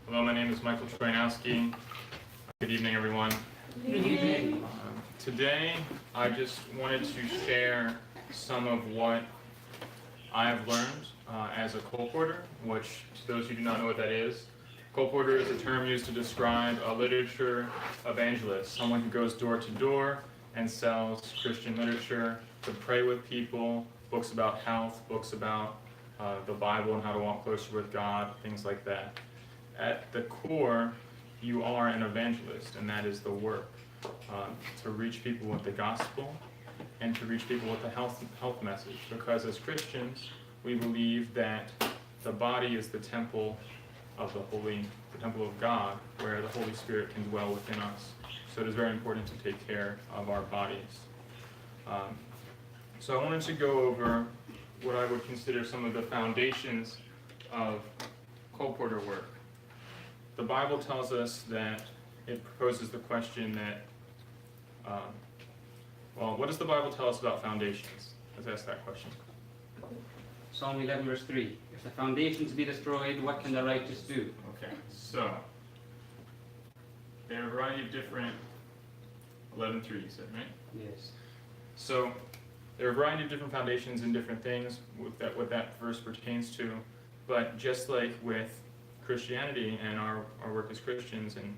Hello, my name is Michael Trojanowski. Good evening, everyone. Good evening. Today, I just wanted to share some of what I have learned as a colporter, which, to those who do not know what that is, colporter is a term used to describe a literature evangelist, someone who goes door to door and sells Christian literature to pray with people, books about health, books about the Bible and how to walk closer with God, things like that. At the core, you are an evangelist, and that is the work, to reach people with the gospel and to reach people with the health message. Because as Christians, we believe that the body is the temple of the temple of God, where the Holy Spirit can dwell within us. So it is very important to take care of our bodies. So I wanted to go over what I would consider some of the foundations of colporter work. The Bible tells us that it proposes the question that, what does the Bible tell us about foundations? Let's ask that question. Psalm 11, verse 3. If the foundations be destroyed, what can the righteous do? Okay, so there are a variety of different 11:3, you said, right? Yes. So there are a variety of different foundations and different things what that verse pertains to. But just like with Christianity and our work as Christians, and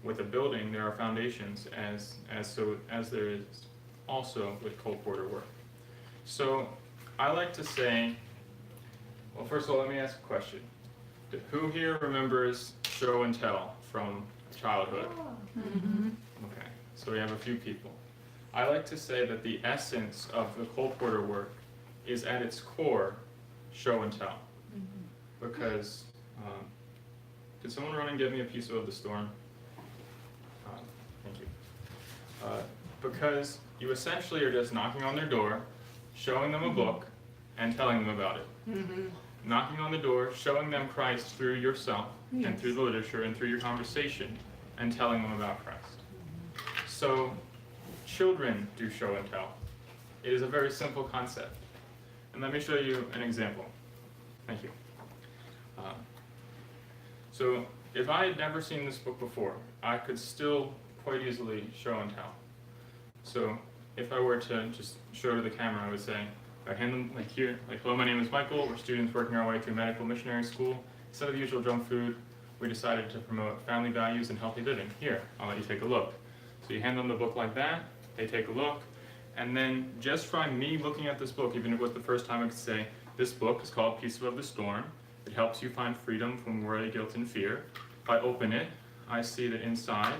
with a building, there are foundations as there is also with colporter work. So I like to say, well, first of all, let me ask a question. Who here remembers show and tell from childhood? Mm-hmm. Okay, so we have a few people. I like to say that the essence of the colporter work is at its core show and tell. Because, could someone run and get me a piece of the storm? Thank you. Because you essentially are just knocking on their door, showing them a book, and telling them about it. Mm-hmm. Knocking on the door, showing them Christ through yourself, and through the literature, and through your conversation, and telling them about Christ. So, children do show and tell. It is a very simple concept. And let me show you an example. Thank you. So if I had never seen this book before, I could still quite easily show and tell. So if I were to just show to the camera, I would say, I hand them like here, like, hello, my name is Michael. We're students working our way through medical missionary school. Instead of the usual junk food, we decided to promote family values and healthy living. Here, I'll let you take a look. So you hand them the book like that, they take a look, and then just from me looking at this book, even if it was the first time, I could say, this book is called Peace Above the Storm. It helps you find freedom from worry, guilt, and fear. If I open it, I see that inside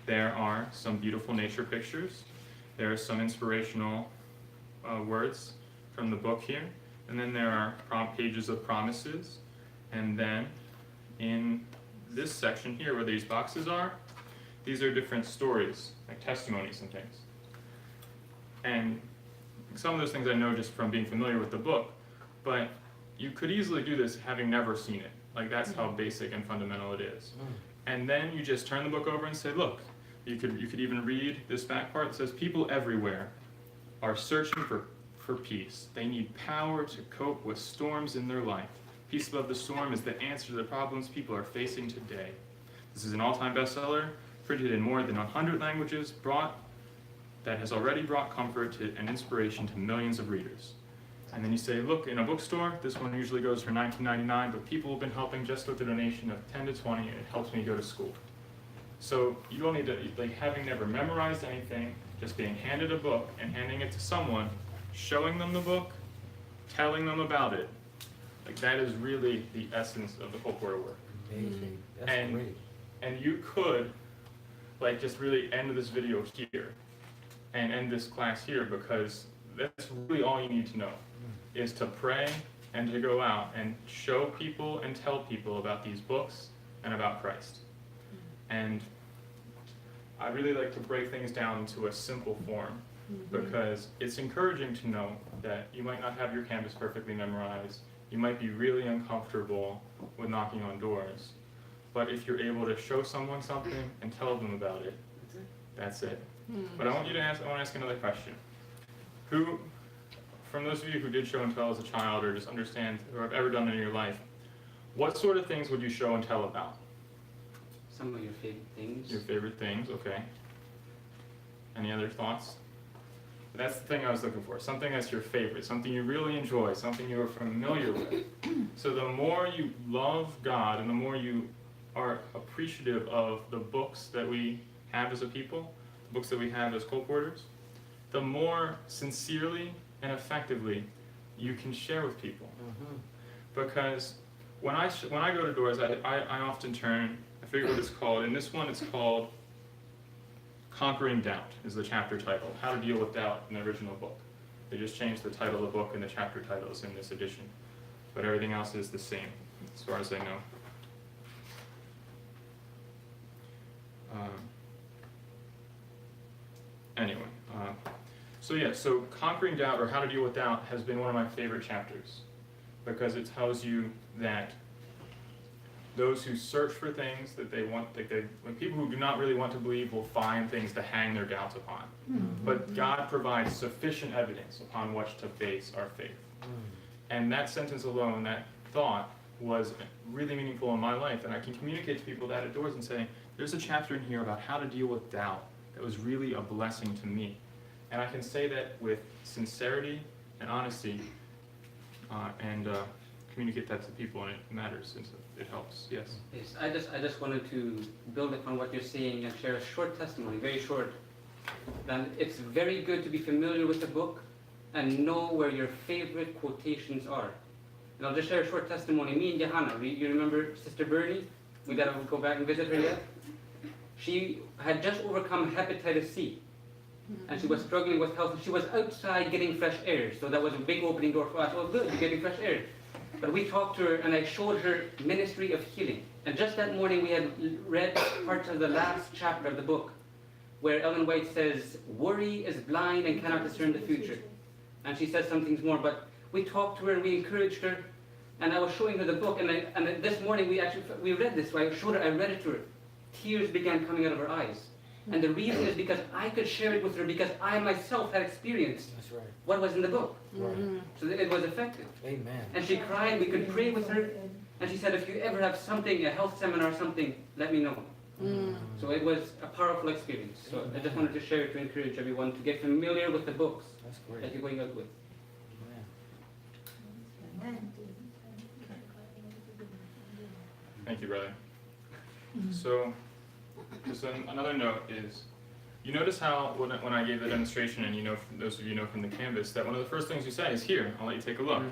there are some beautiful nature pictures. There are some inspirational words from the book here. And then there are pages of promises. And then in this section here where these boxes are, these are different stories, like testimonies and things. And some of those things I know just from being familiar with the book, but you could easily do this having never seen it. Like, that's how basic and fundamental it is. And then you just turn the book over and say, look, you could even read this back part that says, people everywhere are searching for peace. They need power to cope with storms in their life. Peace Above the Storm is the answer to the problems people are facing today. This is an all-time bestseller, printed in more than 100 languages, that has already brought comfort and inspiration to millions of readers. And then you say, look, in a bookstore, this one usually goes for $19.99, but people have been helping just with a donation of $10 to $20, and it helps me go to school. So you don't need to, like, having never memorized anything, just being handed a book and handing it to someone, showing them the book, telling them about it. Like, that is really the essence of the colporter work. Amazing. That's great. And you could, like, just really end this video here and end this class here, because that's really all you need to know, is to pray and to go out and show people and tell people about these books and about Christ. And I really like to break things down into a simple form, because it's encouraging to know that you might not have your canvas perfectly memorized, you might be really uncomfortable with knocking on doors, but if you're able to show someone something and tell them about it, that's it. But I want to ask another question. Who, from those of you who did show and tell as a child, or just understand, or have ever done it in your life, What sort of things would you show and tell about? Some of your favorite things. Your favorite things, okay. Any other thoughts? That's the thing I was looking for. Something that's your favorite, something you really enjoy, something you're familiar with. So the more you love God and the more you are appreciative of the books that we have as a people, the books that we have as Colpouters, the more sincerely and effectively you can share with people. Because when I go to doors, I often turn, I forget what it's called. In this one, it's called Conquering Doubt is the chapter title. How to Deal with Doubt in the original book. They just changed the title of the book and the chapter titles in this edition. But everything else is the same, as far as I know. Anyway, so Conquering Doubt, or How to Deal with Doubt, has been one of my favorite chapters because it tells you that those who search for things that they want, like people who do not really want to believe will find things to hang their doubts upon. But God provides sufficient evidence upon which to base our faith. And that sentence alone, that thought, was really meaningful in my life. And I can communicate to people that at doors and say, there's a chapter in here about how to deal with doubt that was really a blessing to me. And I can say that with sincerity and honesty, and communicate that to people, and it matters, and it helps. Yes? Yes, I just wanted to build upon what you're saying and share a short testimony, very short. And it's very good to be familiar with the book and know where your favorite quotations are. And I'll just share a short testimony. Me and Johanna, you remember Sister Bernie? We got to go back and visit her yet? She had just overcome hepatitis C. And she was struggling with health. She was outside getting fresh air. So that was a big opening door for us. Oh, good, you're getting fresh air. But we talked to her and I showed her Ministry of Healing. And just that morning we had read parts of the last chapter of the book where Ellen White says, worry is blind and cannot discern the future. And she says some things more, but we talked to her and we encouraged her. And I was showing her the book, and this morning we read this, so I showed her, I read it to her. Tears began coming out of her eyes. And the reason is because I could share it with her because I myself had experienced what was in the book. So that it was effective. Amen. And she cried, we could pray with her. And she said, if you ever have something, a health seminar or something, let me know. So it was a powerful experience. So I just wanted to share it to encourage everyone to get familiar with the books that you're going out with. Thank you, brother. So, just another note is, you notice how when I gave the demonstration, and those of you know from the canvas, that one of the first things you say is, here, I'll let you take a look.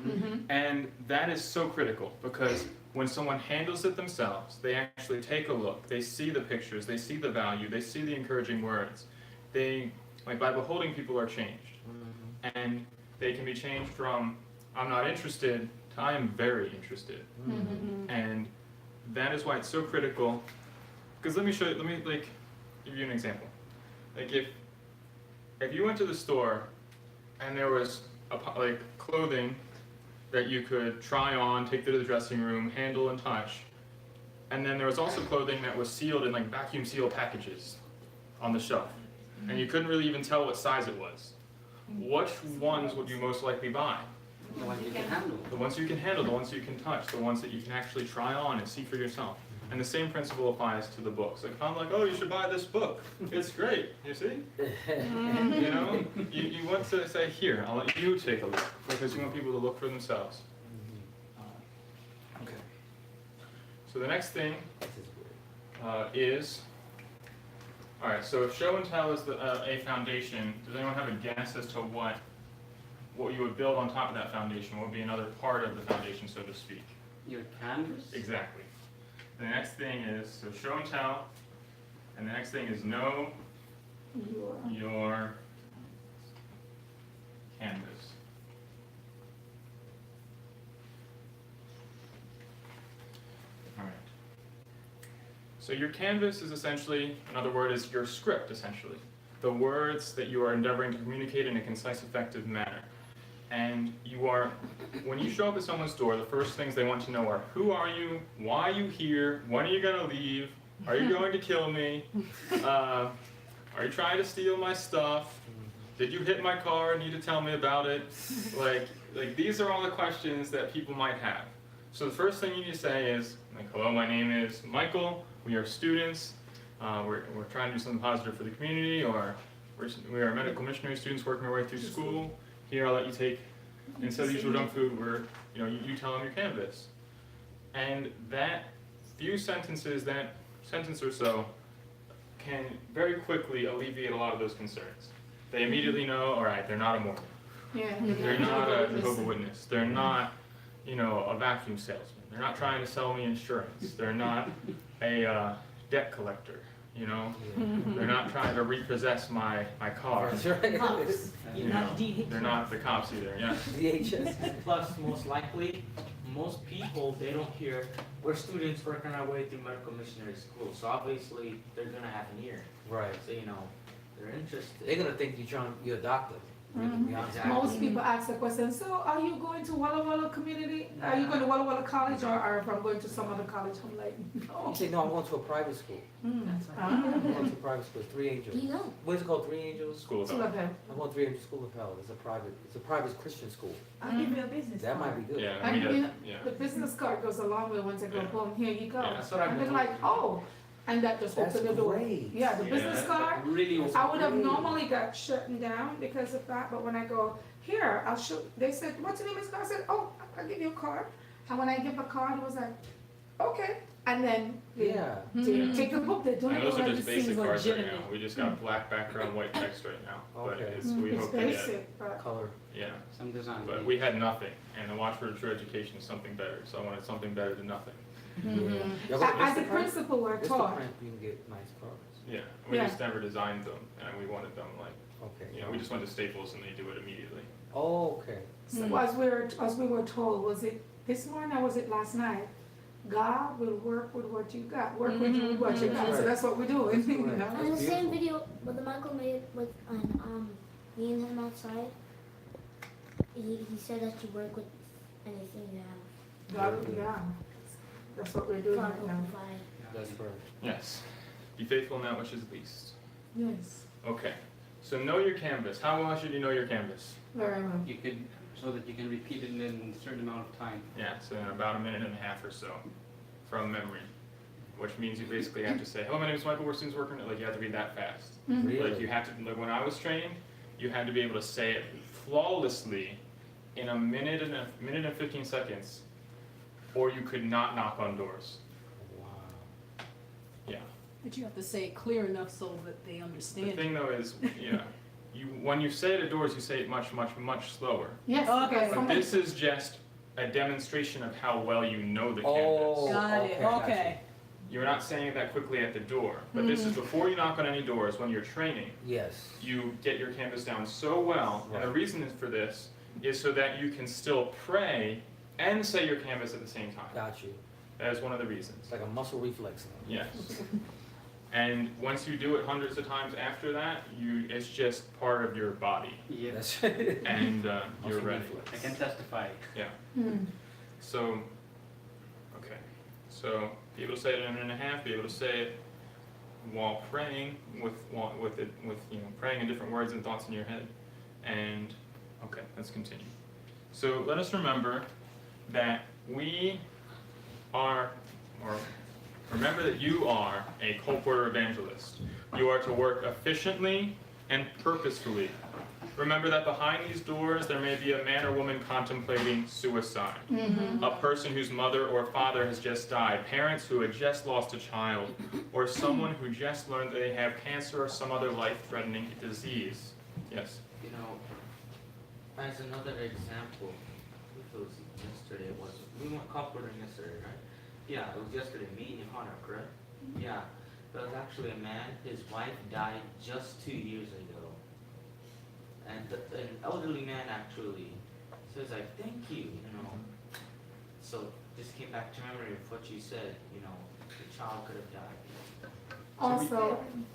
And that is so critical, because when someone handles it themselves, they actually take a look, they see the pictures, they see the value, they see the encouraging words. By beholding, people are changed. And they can be changed from, I'm not interested, to I am very interested. And that is why it's so critical. Because let me give you an example. Like if you went to the store and there was clothing that you could try on, take to the dressing room, handle and touch, and then there was also clothing that was sealed in vacuum sealed packages on the shelf, and you couldn't really even tell what size it was. Which ones would you most likely buy? The ones you can handle. The ones you can handle, the ones you can touch, the ones that you can actually try on and see for yourself. And the same principle applies to the books. Like, if I'm like, oh, you should buy this book. It's great, you see? You want to say, here, I'll let you take a look, because you want people to look for themselves. Okay. So the next thing is, all right, so if show and tell is a foundation, does anyone have a guess as to what you would build on top of that foundation? What would be another part of the foundation, so to speak? Your canvas? Exactly. The next thing is, so show and tell, and the next thing is know your canvas. All right. So your canvas is essentially, another word is your script, essentially. The words that you are endeavoring to communicate in a concise, effective manner. And when you show up at someone's door, the first things they want to know are, who are you? Why are you here? When are you going to leave? Are you going to kill me? Are you trying to steal my stuff? Did you hit my car and need to tell me about it? Like these are all the questions that people might have. So the first thing you need to say is, like, hello, my name is Michael, we are students, we're trying to do something positive for the community, or we are medical missionary students working our way through school. Here, I'll let you take, instead of usual junk food, you tell them your canvas. And that few sentences, that sentence or so, can very quickly alleviate a lot of those concerns. They immediately know, all right, they're not a Mormon. Yeah. They're not a Jehovah's Witness. They're not, a vacuum salesman. They're not trying to sell me insurance. They're not a debt collector. They're not trying to repossess my car. That's right. Cops. They're not the cops either. Yeah. DHS. Plus, most likely, most people, they don't hear, we're students working our way through medical missionary school, so obviously, they're gonna have an ear. Right. So, they're interested. They're gonna think you're a doctor. Really, to be honest. Exactly. Most people ask the question, so are you going to Walla Walla community? Are you going to Walla Walla College, or if I'm going to some other college? I'm like, no. You say, no, I'm going to a private school. I'm going to a private school, Three Angels. You know. What's it called, Three Angels? School of Still Thought. love him. I'm going to Three Angels School of Hell. It's a private Christian school. I'll give you a business That card. might be good. Yeah. And Yeah. the business card goes a long way once I go, Yeah. boom, here you go. Yeah, that's what I've And been they're like, oh, and that just That's opened the door. great. Yeah, the Yeah. business card, Really. I would have normally got shut down because of that, but when I go, here, I'll show, they said, what's your name? I said, oh, I'll give you a card. And when I give a card, it was like, okay. And then they Yeah. take the book, they don't And know those are like just it basic seems cards right now. legitimate. We just got black background, white text right now. But Okay. we It's hope to get, basic, but. Color. yeah. Some design. But we had nothing, and the Watchword True Education is something better. So I wanted something better than nothing. Yeah. Mm-hmm. What's As the a print? principal, we're What's the taught. print? You can get nice cards. Yeah. We Yeah. just never designed them, and we wanted them like, Okay. we just went to Staples and they do it immediately. Oh, okay. So as we were told, was it this morning or was it last night? God will work with what you got, work with you with what you got. So Right. that's what we're doing. you know? And the That's same video what the Michael made with me and him outside, he said that you work with anything you have. God, yeah. That's what we're doing God right will now. provide. That's correct. Yes. Be faithful in that which is least. Yes, Okay. So know your canvas. How well should you know your canvas? very well. You could, so that you can repeat it in a certain amount of time. Yeah, so in about a minute and a half or so from memory. Which means you basically have to say, hello, my name is Michael, we're students working, like you have to be that fast. Really? Like you have to, like when I was trained, you had to be able to say it flawlessly in a minute and 15 seconds, or you could not knock on doors. Wow. Yeah. But you have to say it clear enough so that they The understand. thing though is, yeah, when you say it at doors, you say it much, much, much slower. Yes, Okay. because But this is just a demonstration of how well you know the canvas. Oh, Got it, okay, gotcha. okay. You're not saying it that quickly at the door, but this is before you knock on any doors. When you're training, Yes. you get your canvas down so well, and the Right. reason for this is so that you can still pray and say your canvas at the same time. Got you. That is one of the reasons. It's like a muscle reflex. Yes. And once you do it hundreds of times after that, it's just part of your body, Yeah, That's and you're muscle ready. reflex. I can testify. Yeah. Mm. So, okay. So, be able to say it in a minute and a half. Be able to say it while praying, with praying in different words and thoughts in your head. And okay, let's continue. So let us remember that we are, or remember that you are a Colpouter evangelist. You are to work efficiently and purposefully. Remember that behind these doors there may be a man or woman contemplating suicide, a person whose mother or father has just died, parents who had just lost a child, or someone who just learned that they have cancer or some other life-threatening disease. Yes? As another example, it was yesterday, we went Colpouter yesterday, right? Yeah, it was yesterday, me and Hunter, correct? Yeah, there was actually a man, his wife died just 2 years ago. And an elderly man actually says like, thank you, So this came back to memory of what you said, the child could have died.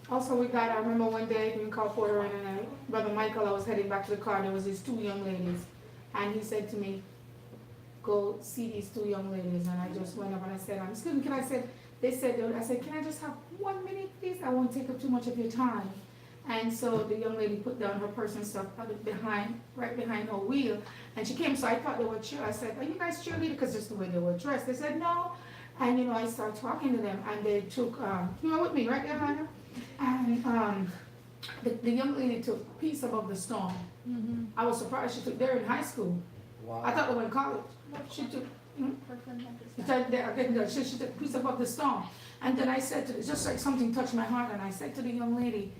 Also we got, I remember one day in Colpouter and Brother Michael, I was heading back to the car and there was these two young ladies. And he said to me, go see these two young ladies. And I just went up and I said, excuse me, I said, can I just have 1 minute please? I won't take up too much of your time. And so the young lady put down her purse and stuff right behind her wheel. And she came, so I thought they were cheer. I said, are you guys cheerleaders? Because just the way they were dressed. They said, no. And, you know, I started talking to them, and they took, you were with me, right there, Hannah? And the young lady took Peace Above the Storm. I was surprised she took, they're in high school. Wow. I thought they were in college. She took, she took Peace Above the Storm. And then I said to, just like something touched my heart, and I said to the young lady,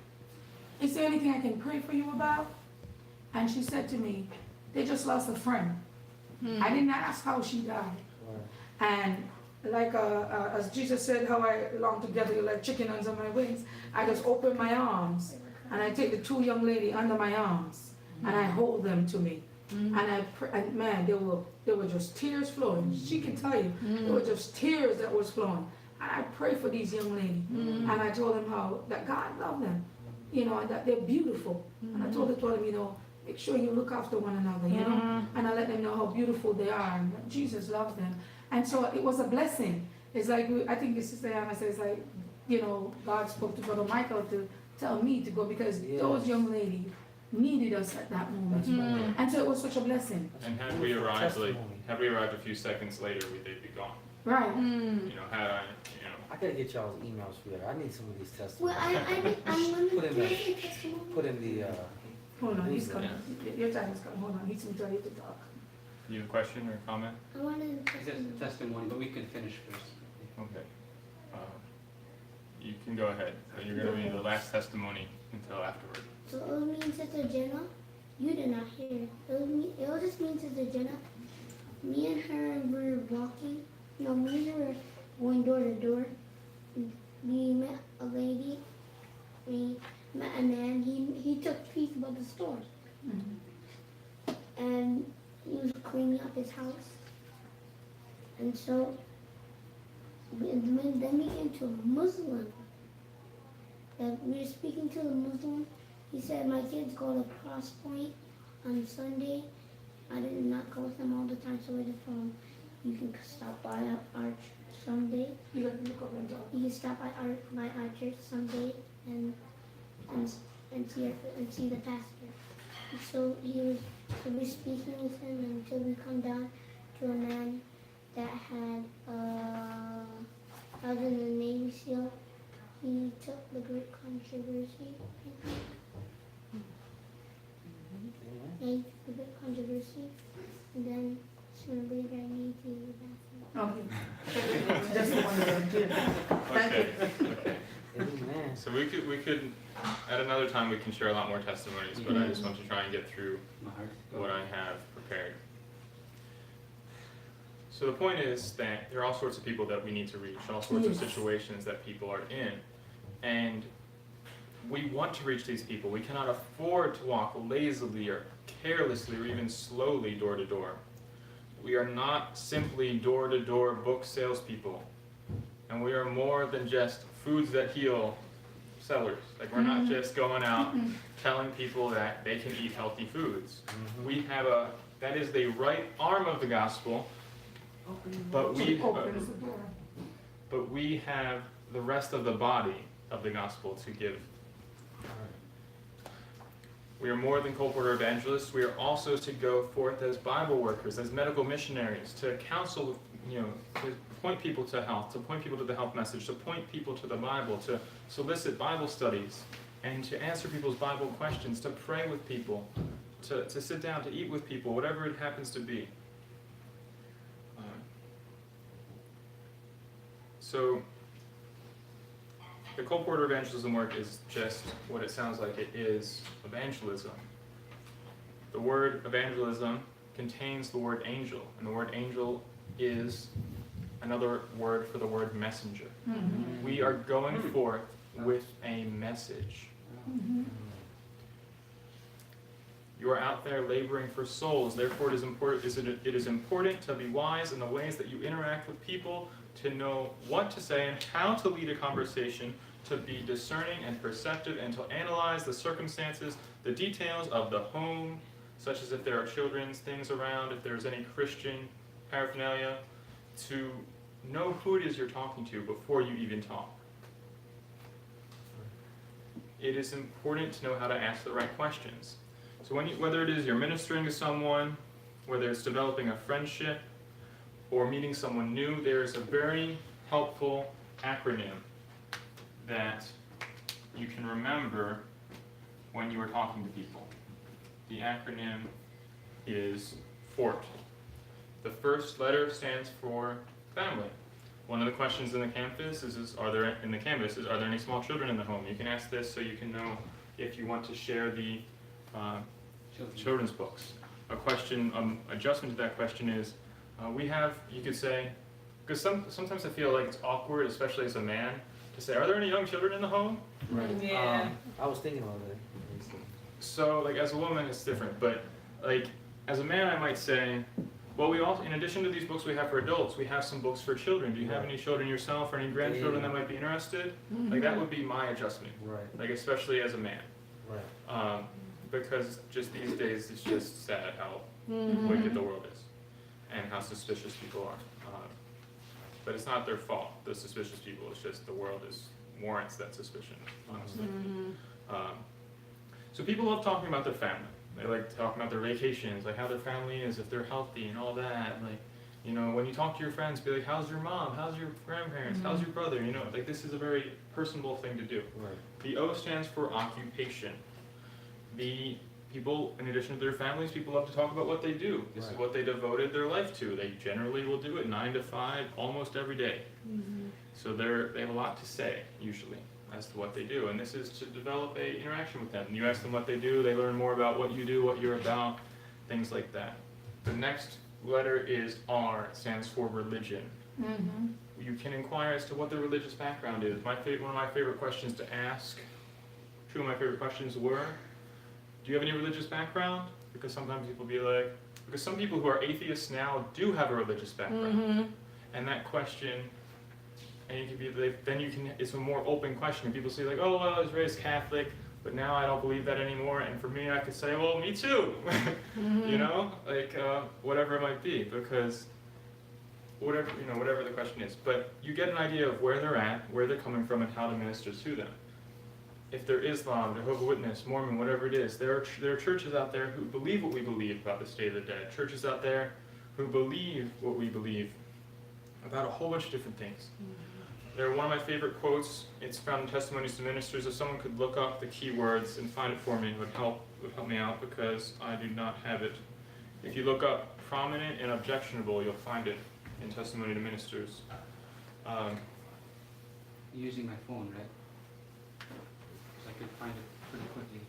is there anything I can pray for you about? And she said to me, they just lost a friend. I didn't ask how she died. And like as Jesus said, how I long together like chicken under my wings, I just open my arms and I take the two young lady under my arms and I hold them to me. And man, there were just tears flowing. She can tell you, there were just tears that was flowing. And I pray for these young ladies. And I told them how that God loved them, you know, and that they're beautiful. And I told them, you know, make sure you look after one another, you know. And I let them know how beautiful they are and that Jesus loves them. And so it was a blessing. It's like, I think this Sister Anna says, like, you know, God spoke to Brother Michael to tell me to go because those young ladies needed us at that moment. And so it was such a blessing. And had we arrived a few seconds later, they'd be gone. Right. You know, had I, you know. I gotta get y'all's emails for that. I need some of these Well, testimonies. I'm gonna Put in can I the- say testimony? Put in the, Hold on, he's coming. Your time is coming. Hold on, he's going to tell you to talk. You have a question or comment? I wanted a Just testimony. testimony, but we can finish first. Okay. You can go ahead. You're going to be the last testimony until afterward. So it was me and Sister Jenna. You did not hear it. It was just me and Sister Jenna. Me and her were walking. No, me and her were going door to door. We met a lady. We met a man. He took Peace Above the Storm. And he was cleaning up his house. And so then we came to a Muslim. And we were speaking to the Muslim. He said, my kids go to Cross Point on Sunday. I did not go with them all the time, so I just told him, you can stop by our church someday. You got to look over and talk. You can stop by our church someday and see the pastor. And so we were speaking with him until we come down to a man that was in the Navy SEAL. He took the Great Controversy. Yeah, he took the Great Controversy, and then sooner or later I need to use the bathroom. Okay. Just the one that Okay. Okay. amen. So we could, at another time, we can share a lot more testimonies, but I just want to try and get through My heart. what I have prepared. So the point is that there are all sorts of people that we need to reach, all sorts of Yes. situations that people are in. And we want to reach these people. We cannot afford to walk lazily or carelessly or even slowly door to door. We are not simply door to door book salespeople. And we are more than just foods that heal sellers. Like we're not just going out telling people that they can eat healthy foods. We have that is the right arm of the gospel, but we opens the door. but we have the rest of the body of the gospel to give. We are more than Colpouter evangelists. We are also to go forth as Bible workers, as medical missionaries, to counsel, to point people to health, to point people to the health message, to point people to the Bible, to solicit Bible studies, and to answer people's Bible questions, to pray with people, to sit down, to eat with people, whatever it happens to be. So the Colpouter evangelism work is just what it sounds like. It is evangelism. The word evangelism contains the word angel, and the word angel is another word for the word messenger. We are going forth with a message. You are out there laboring for souls. Therefore, it is important to be wise in the ways that you interact with people, to know what to say and how to lead a conversation, to be discerning and perceptive, and to analyze the circumstances, the details of the home, such as if there are children's things around, if there's any Christian paraphernalia, to know who it is you're talking to before you even talk. it is important to know how to ask the right questions. So whether it is you're ministering to someone, whether it's developing a friendship, or meeting someone new, there's a very helpful acronym that you can remember when you are talking to people. The acronym is FORT. The first letter stands for family. One of the questions in the canvas is are there any small children in the home? You can ask this so you can know if you want to share the children's books. A question, adjustment to that question is, you could say, because sometimes I feel like it's awkward, especially as a man, to say, are there any young children in the home? Right. Yeah. I was thinking about that. So, like, as a woman, it's different, but, like, as a man, I might say, well, we also, in addition to these books we have for adults, we have some books for children. Do you have any children yourself or any grandchildren that might be interested? Like, that would be my adjustment, Right. like, especially as a man. Right. Because just these days, it's just sad how wicked the world is and how suspicious people are. But it's not their fault, the suspicious people. It's just the world warrants that suspicion, honestly. So people love talking about their family. They like talking about their vacations, like how their family is, if they're healthy and all that. Like, you know, when you talk to your friends, be like, how's your mom? How's your grandparents? How's your brother? You know, like this is a very personable thing to do. Right. The O stands for occupation. The people, in addition to their families, people love to talk about what they do. This is Right. what they devoted their life to. They generally will do it 9 to 5 almost every day. So they have a lot to say, usually, as to what they do. And this is to develop a interaction with them. You ask them what they do, they learn more about what you do, what you're about, things like that. The next letter is R. It stands for religion. You can inquire as to what their religious background is. One of my favorite questions to ask, two of my favorite questions were, do you have any religious background? Because sometimes people be like, because some people who are atheists now do have a religious background. And that question, and you can be like, then you can, it's a more open question. People say like, oh, well, I was raised Catholic, but now I don't believe that anymore. And for me, I could say, well, me too. You know, like whatever it might be, because whatever the question is. But you get an idea of where they're at, where they're coming from, and how to minister to them. If they're Islam, Jehovah's Witness, Mormon, whatever it is, there are churches out there who believe what we believe about the state of the dead. Churches out there who believe what we believe about a whole bunch of different things. They're one of my favorite quotes. It's found in Testimonies to Ministers. If someone could look up the keywords and find it for me, it would help me out because I do not have it. If you look up prominent and objectionable, you'll find it in Testimony to Ministers. Using my phone, right? So I could find it pretty quickly.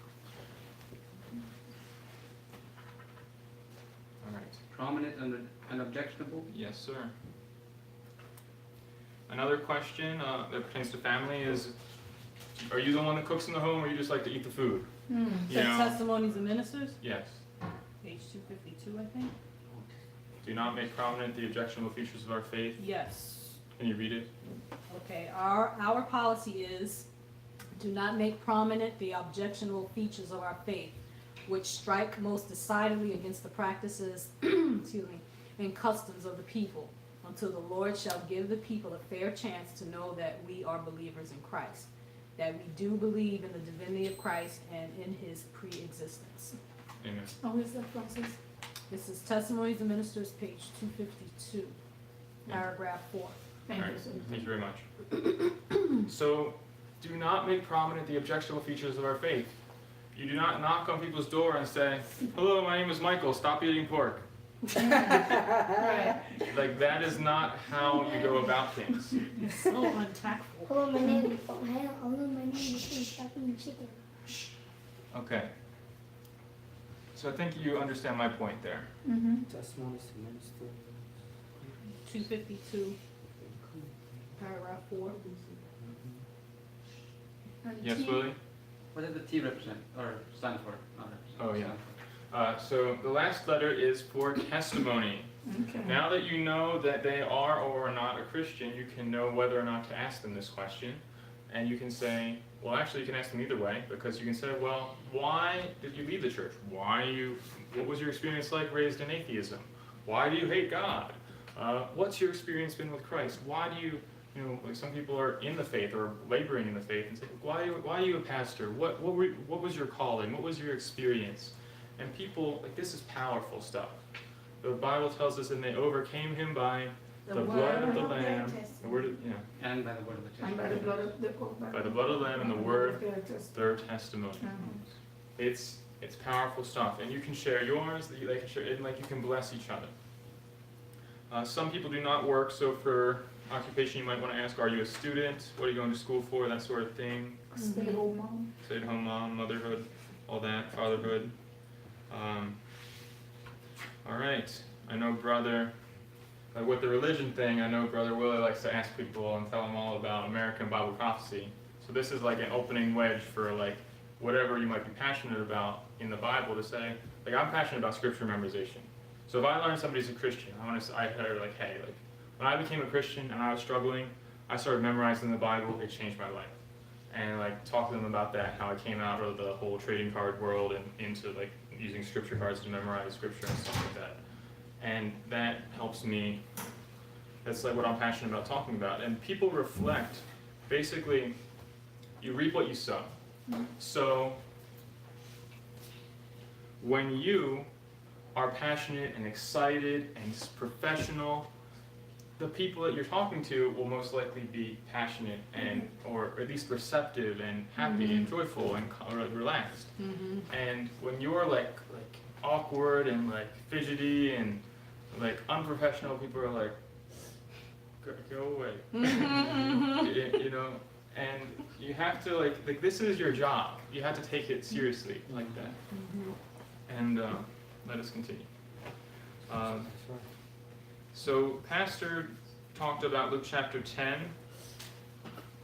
All right. Prominent and objectionable? Yes, sir. Another question that pertains to family is, are you the one that cooks in the home or you just like to eat the food? You So know? Testimonies and Ministers, Yes. page 252, I think. Do not make prominent the objectionable features of our faith. Yes. Can you read it? Okay, our policy is, do not make prominent the objectionable features of our faith, which strike most decidedly against the practices, excuse me, and customs of the people, until the Lord shall give the people a fair chance to know that we are believers in Christ, that we do believe in the divinity of Christ and in his pre-existence. Amen. Oh, is that Francis? This is Testimonies and Ministers, page 252, paragraph 4. Thank All you, right. sir. Thank you very much. So, do not make prominent the objectionable features of our faith. You do not knock on people's door and say, hello, my name is Michael, stop eating pork. Right. Like, that is not how you go about things. It's so untactful. Hello, my name is Stop eating chicken. Okay. So I think you understand my point there. Testimonies to minister. 252, paragraph 4. Yes, Willie? What does the T represent, or stand for? Not represent, Oh, yeah. stand So the last letter is for testimony. Okay. Now that you know that they are or are not a Christian, you can know whether or not to ask them this question. And you can say, well, actually you can ask them either way, because you can say, well, why did you leave the church? What was your experience like raised in atheism? Why do you hate God? What's your experience been with Christ? Why do you you know, like some people are in the faith or laboring in the faith and say, why are you a pastor? What was your calling? What was your experience? And people, like, this is powerful stuff. The Bible tells us, and they overcame him by the blood of the Lamb, the word of, And by the word of the And testimony. by the blood of the by the blood of the Lamb and the word of their testimony. It's powerful stuff, and you can share yours. They can share, and like you can bless each other. Some people do not work, so for occupation you might want to ask: are you a student? What are you going to school for? That sort of thing. Stay-at-home mom. Stay-at-home mom, motherhood, all that, fatherhood. All right, I know brother. With the religion thing, I know Brother Willie likes to ask people and tell them all about American Bible prophecy. So this is like an opening wedge for like whatever you might be passionate about in the Bible to say, like, I'm passionate about scripture memorization. So if I learn somebody's a Christian, I heard like, hey, like when I became a Christian and I was struggling, I started memorizing the Bible. It changed my life. And like talk to them about that, how I came out of the whole trading card world and into like using scripture cards to memorize scripture and stuff like that. And that helps me. That's like what I'm passionate about talking about. And people reflect. Basically, you reap what you sow. So when you are passionate and excited and professional, the people that you're talking to will most likely be passionate and, or at least receptive and happy and joyful and relaxed. And when you're like awkward and like fidgety and like unprofessional, people are like, go away. You know, and you have to like this is your job. You have to take it seriously like that. And let us continue. So Pastor talked about Luke chapter 10.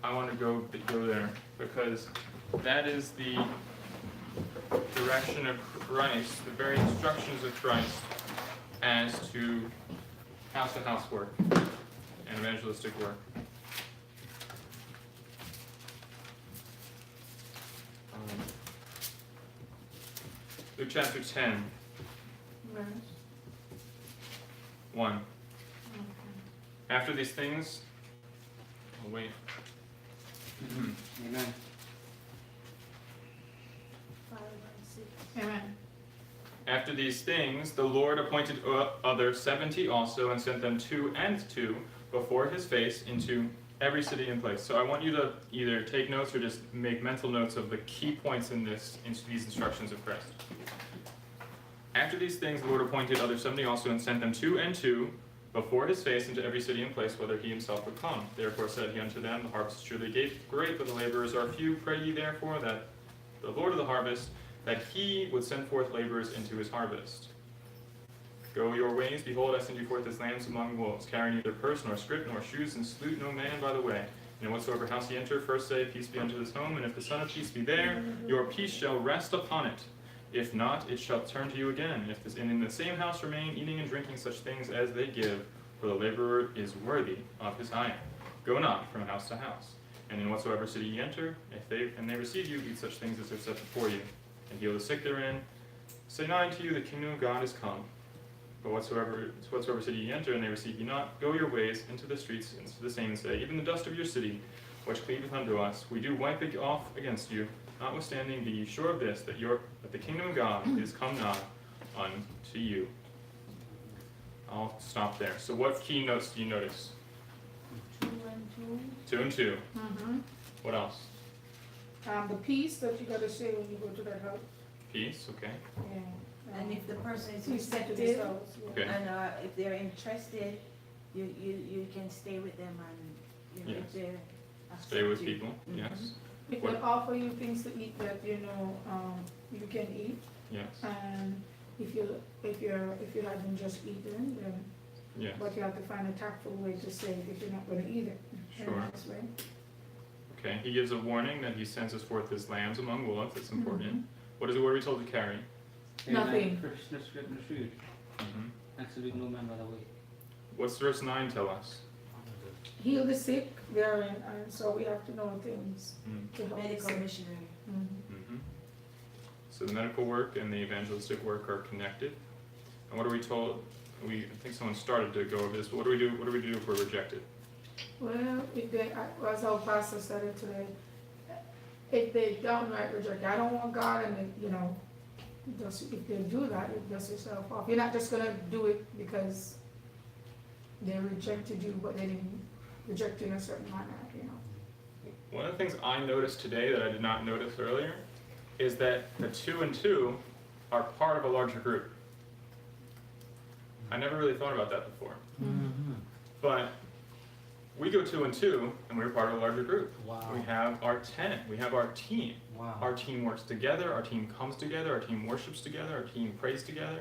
I want to go there because that is the direction of Christ, the very instructions of Christ as to house-to-house work and evangelistic work. Luke chapter 10, 1. After these things, oh wait. Amen. Amen. After these things, the Lord appointed other 70 also, and sent them 2 and 2 before his face into every city and place. So I want you to either take notes or just make mental notes of the key points in these instructions of Christ. After these things, the Lord appointed other 70 also, and sent them 2 and 2 before his face into every city and place, whither he himself would come. Therefore said he unto them, the harvest is truly great, but the laborers are few. Pray ye therefore that the Lord of the harvest, that he would send forth laborers into his harvest. Go your ways, behold, I send you forth as lambs among wolves. Carry neither purse, nor scrip, nor shoes, and salute no man by the way. And in whatsoever house ye enter, first say, peace be unto this home, and if the Son of Peace be there, your peace shall rest upon it. If not, it shall turn to you again. And in the same house remain, eating and drinking such things as they give, for the laborer is worthy of his hire. Go not from house to house. And in whatsoever city ye enter, if they receive you, eat such things as are set before you, and heal the sick therein. Say not unto you, the kingdom of God is come. But whatsoever city ye enter, and they receive you not, go your ways into the streets, into the same, and say, even the dust of your city, which cleaveth unto us, we do wipe it off against you. Notwithstanding, be ye sure of this, that the kingdom of God is come nigh unto you. I'll stop there. So what key notes do you notice? 2 and 2 and 2. 2. What else? The peace that you gotta say when you go to that house. Peace, okay. Yeah. And if the person is Peace to this receptive, house. Yeah. Okay. and if they're interested, you can stay with them and, you know, Yes. if they're. Stay with accept you. people, yes. If they offer you things to eat that you can eat, Yes, and if you haven't just eaten, then yes. but you have to find a tactful way to say it if you're not going to eat it. In a Sure. nice way. Okay, he gives a warning that he sends us forth as lambs among wolves. That's important. What is it? What are we told to carry? Nothing. Purse, no scrip, no shoes. And salute no man by the way. What's verse 9 tell us? Heal the sick therein, and so we have to know things to help the Medical sick. missionary. So the medical work and the evangelistic work are connected. And what are we told? I think someone started to go over this, but what do we do? What do we do if we're rejected? Well, if they, as our pastor said it today, if they downright reject, I don't want God, and they, you know, just, if they do that, you dust yourself off. You're not just gonna do it because they rejected you, but they didn't reject you in a certain manner, you know. One of the things I noticed today that I did not notice earlier is that the 2 and 2 are part of a larger group. I never really thought about that before. Mm-hmm. But we go 2 and 2, and we're part of a larger group. Wow. We have our tenant, we have our team. Wow. Our team works together, our team comes together, our team worships together, our team prays together.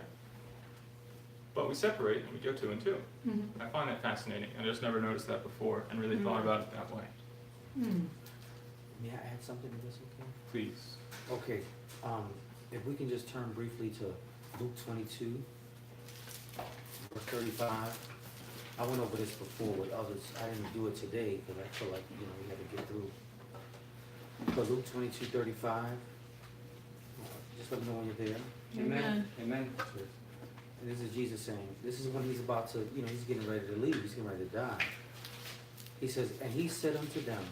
But we separate and we go 2 and 2. Mhm. I find that fascinating. I just never noticed that before and really thought about it that way. Mm. May I add something to this, okay? Please. Okay, if we can just turn briefly to Luke 22, verse 35. I went over this before with others. I didn't do it today because I feel like, you know, we had to get through. But Luke 22:35. Just let me know when you're there. Amen. Amen. And this is Jesus saying, this is when he's about to, you know, he's getting ready to leave. He's getting ready to die. He says, and he said unto them,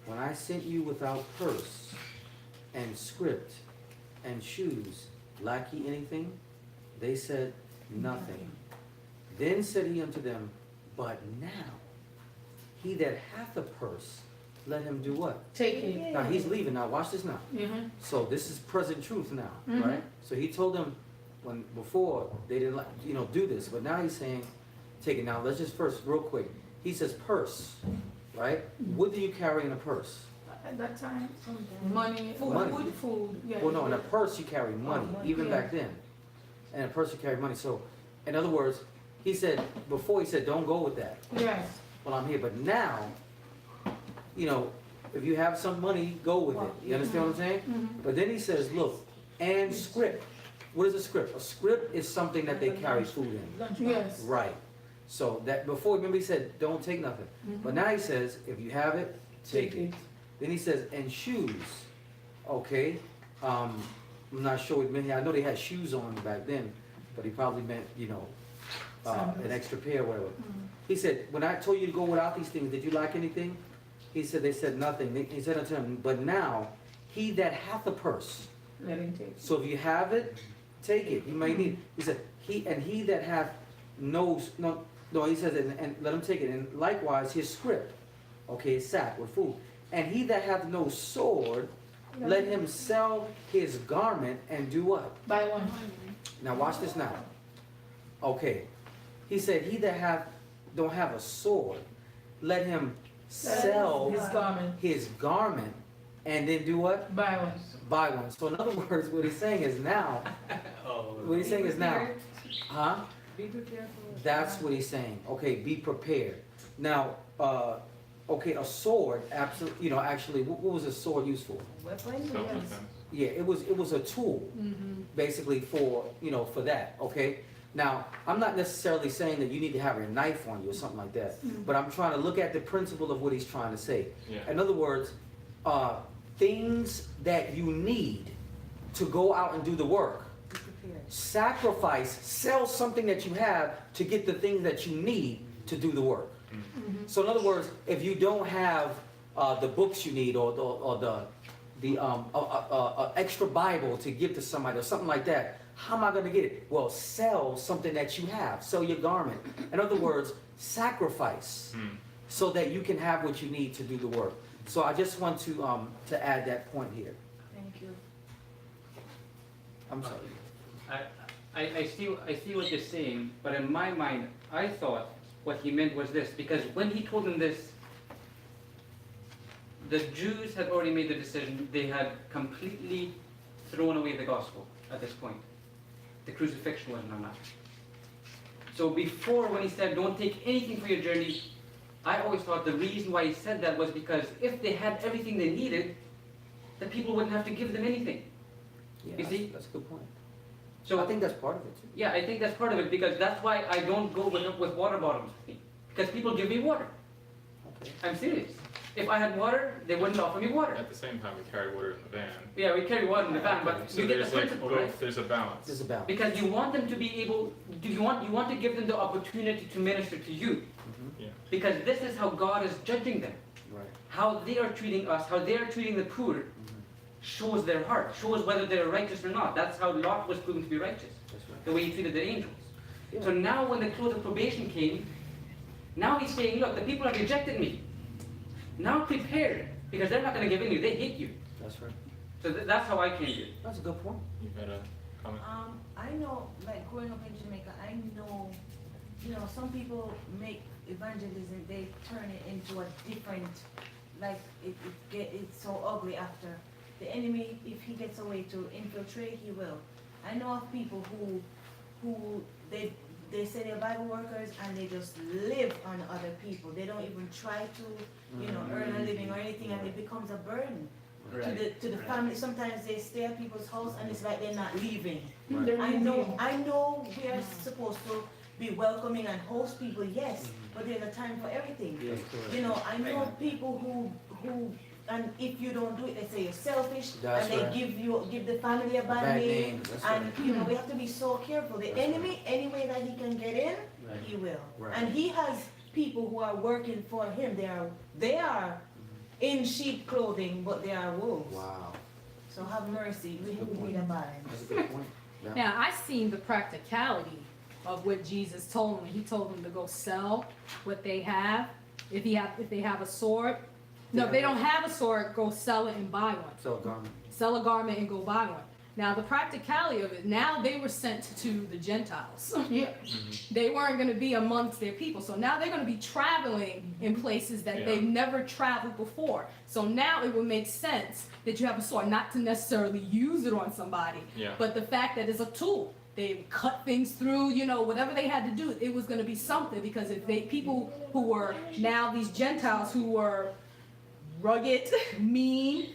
when I sent you without purse and script and shoes, lack ye anything? They said, nothing. Then said he unto them, but now, he that hath a purse, let him do what? Take it. Now he's leaving. Now watch this now. Mm-hmm. So this is present truth now, Mhm. right? So he told them when before they didn't like, you know, do this, but now he's saying, take it. Now let's just first, real quick. He says purse, right? What do you carry in a purse? At that time, money, Money. food, yeah. Well, no, in a purse you carry money, even Yeah. back then. And a purse you carry money. So, in other words, he said before he said, don't go with that. Yes. Well, I'm here, but now, you know, if you have some money, go with it. You understand what I'm saying? Mhm. But then he says, look, and script. What is a script? A script is something that they carry food in. Yes. Right. So that before, remember he said, don't take nothing. But now he says, if you have it, take it. Then he says, and shoes. Okay. I'm not sure what he meant here. I know they had shoes on back then, but he probably meant, you know, an extra pair or whatever. He said, when I told you to go without these things, did you lack anything? He said, they said nothing. He said unto him, but now, he that hath a purse. Let him take it. So if you have it, take it. You may need. He said, he that hath no, he says, and let him take it. And likewise, his script, okay, his sack with food. And he that hath no sword, let him sell his garment and do what? Buy one. Now watch this now. Okay. He said, he that don't have a sword, let him sell His garment. his garment and then do what? Buy one. Buy one. So in other words, what he's saying is now, what he's saying is now, huh? Be prepared for it. That's what he's saying. Okay, be prepared. Now, okay, a sword, absolutely, you know, actually, what was a sword used for? Weapon, yes. Self-defense. Yeah, it was a tool, basically for, you know, for that, okay? Now, I'm not necessarily saying that you need to have a knife on you or something like that, but I'm trying to look at the principle of what he's trying to say. Yeah. In other words, things that you need to go out and do the work, Be prepared. sacrifice, sell something that you have to get the things that you need to do the work. So in other words, if you don't have the books you need or the extra Bible to give to somebody or something like that, how am I going to get it? Well, sell something that you have. Sell your garment. In other words, sacrifice so that you can have what you need to do the work. So I just want to add that point here. Thank you. I'm sorry. I see what you're saying, but in my mind, I thought what he meant was this, because when he told them this, the Jews had already made the decision. They had completely thrown away the gospel at this point. The crucifixion wasn't enough. So before, when he said, don't take anything for your journey, I always thought the reason why he said that was because if they had everything they needed, the people wouldn't have to give them anything. Yeah, You see? that's a good point. So I think that's part of it too. yeah, I think that's part of it, because that's why I don't go with water bottles with me. Because people give me water. Okay. I'm serious. If I had water, they wouldn't offer me water. At the same time, we carry water in the van. Yeah, we carry water in the van, but So you get there's the like principle, both, right? there's a balance. There's a balance. Because you want them to be able, you want to give them the opportunity to minister to you. Mhm. Yeah. Because this is how God is judging them. Right. How they are treating us, how they are treating the poor, shows their heart, shows whether they're righteous or not. That's how Lot was proven to be righteous, That's right. the way he treated the angels. Yeah. So now when the close of probation came, now he's saying, look, the people have rejected me. Now prepare, because they're not going to give in you, they hate you. That's right. So that's how I came to it. That's a good point. You got a comment? I know, like growing up in Jamaica, I know, you know, some people make evangelism, they turn it into a different, like it's so ugly after. The enemy, if he gets away to infiltrate, he will. I know of people who they say they're Bible workers and they just live on other people. They don't even try to, you know, earn a living or anything, and it becomes a burden to the family. Sometimes they stay at people's house and it's like they're not leaving. Right. I know we are supposed to be welcoming and host people, yes, but there's a time for everything. Yes, correct. You know, I know people who and if you don't do it, they say you're selfish, That's and they right. give the family a bad Bad name, name, that's and right. you know we have to be so careful. The That's enemy, any way that he can get in, Right. he will. Right. And he has people who are working for him. They are in sheep clothing, but they are wolves. Wow. So have mercy. We Good need a balance. That's a good point. Yeah. Now, I seen the practicality of what Jesus told them. He told them to go sell what they have. If they have a sword, no, if they don't have a sword, go sell it and buy one. So, garment. Sell a garment and go buy one. Now, the practicality of it, now they were sent to the Gentiles. Yeah. They weren't going to be amongst their people. So now they're going to be traveling in places that Yeah. they've never traveled before. So now it would make sense that you have a sword, not to necessarily use it on somebody, Yeah. but the fact that it's a tool. They cut things through, you know, whatever they had to do, it was going to be something, because if people who were now these Gentiles who were rugged, mean,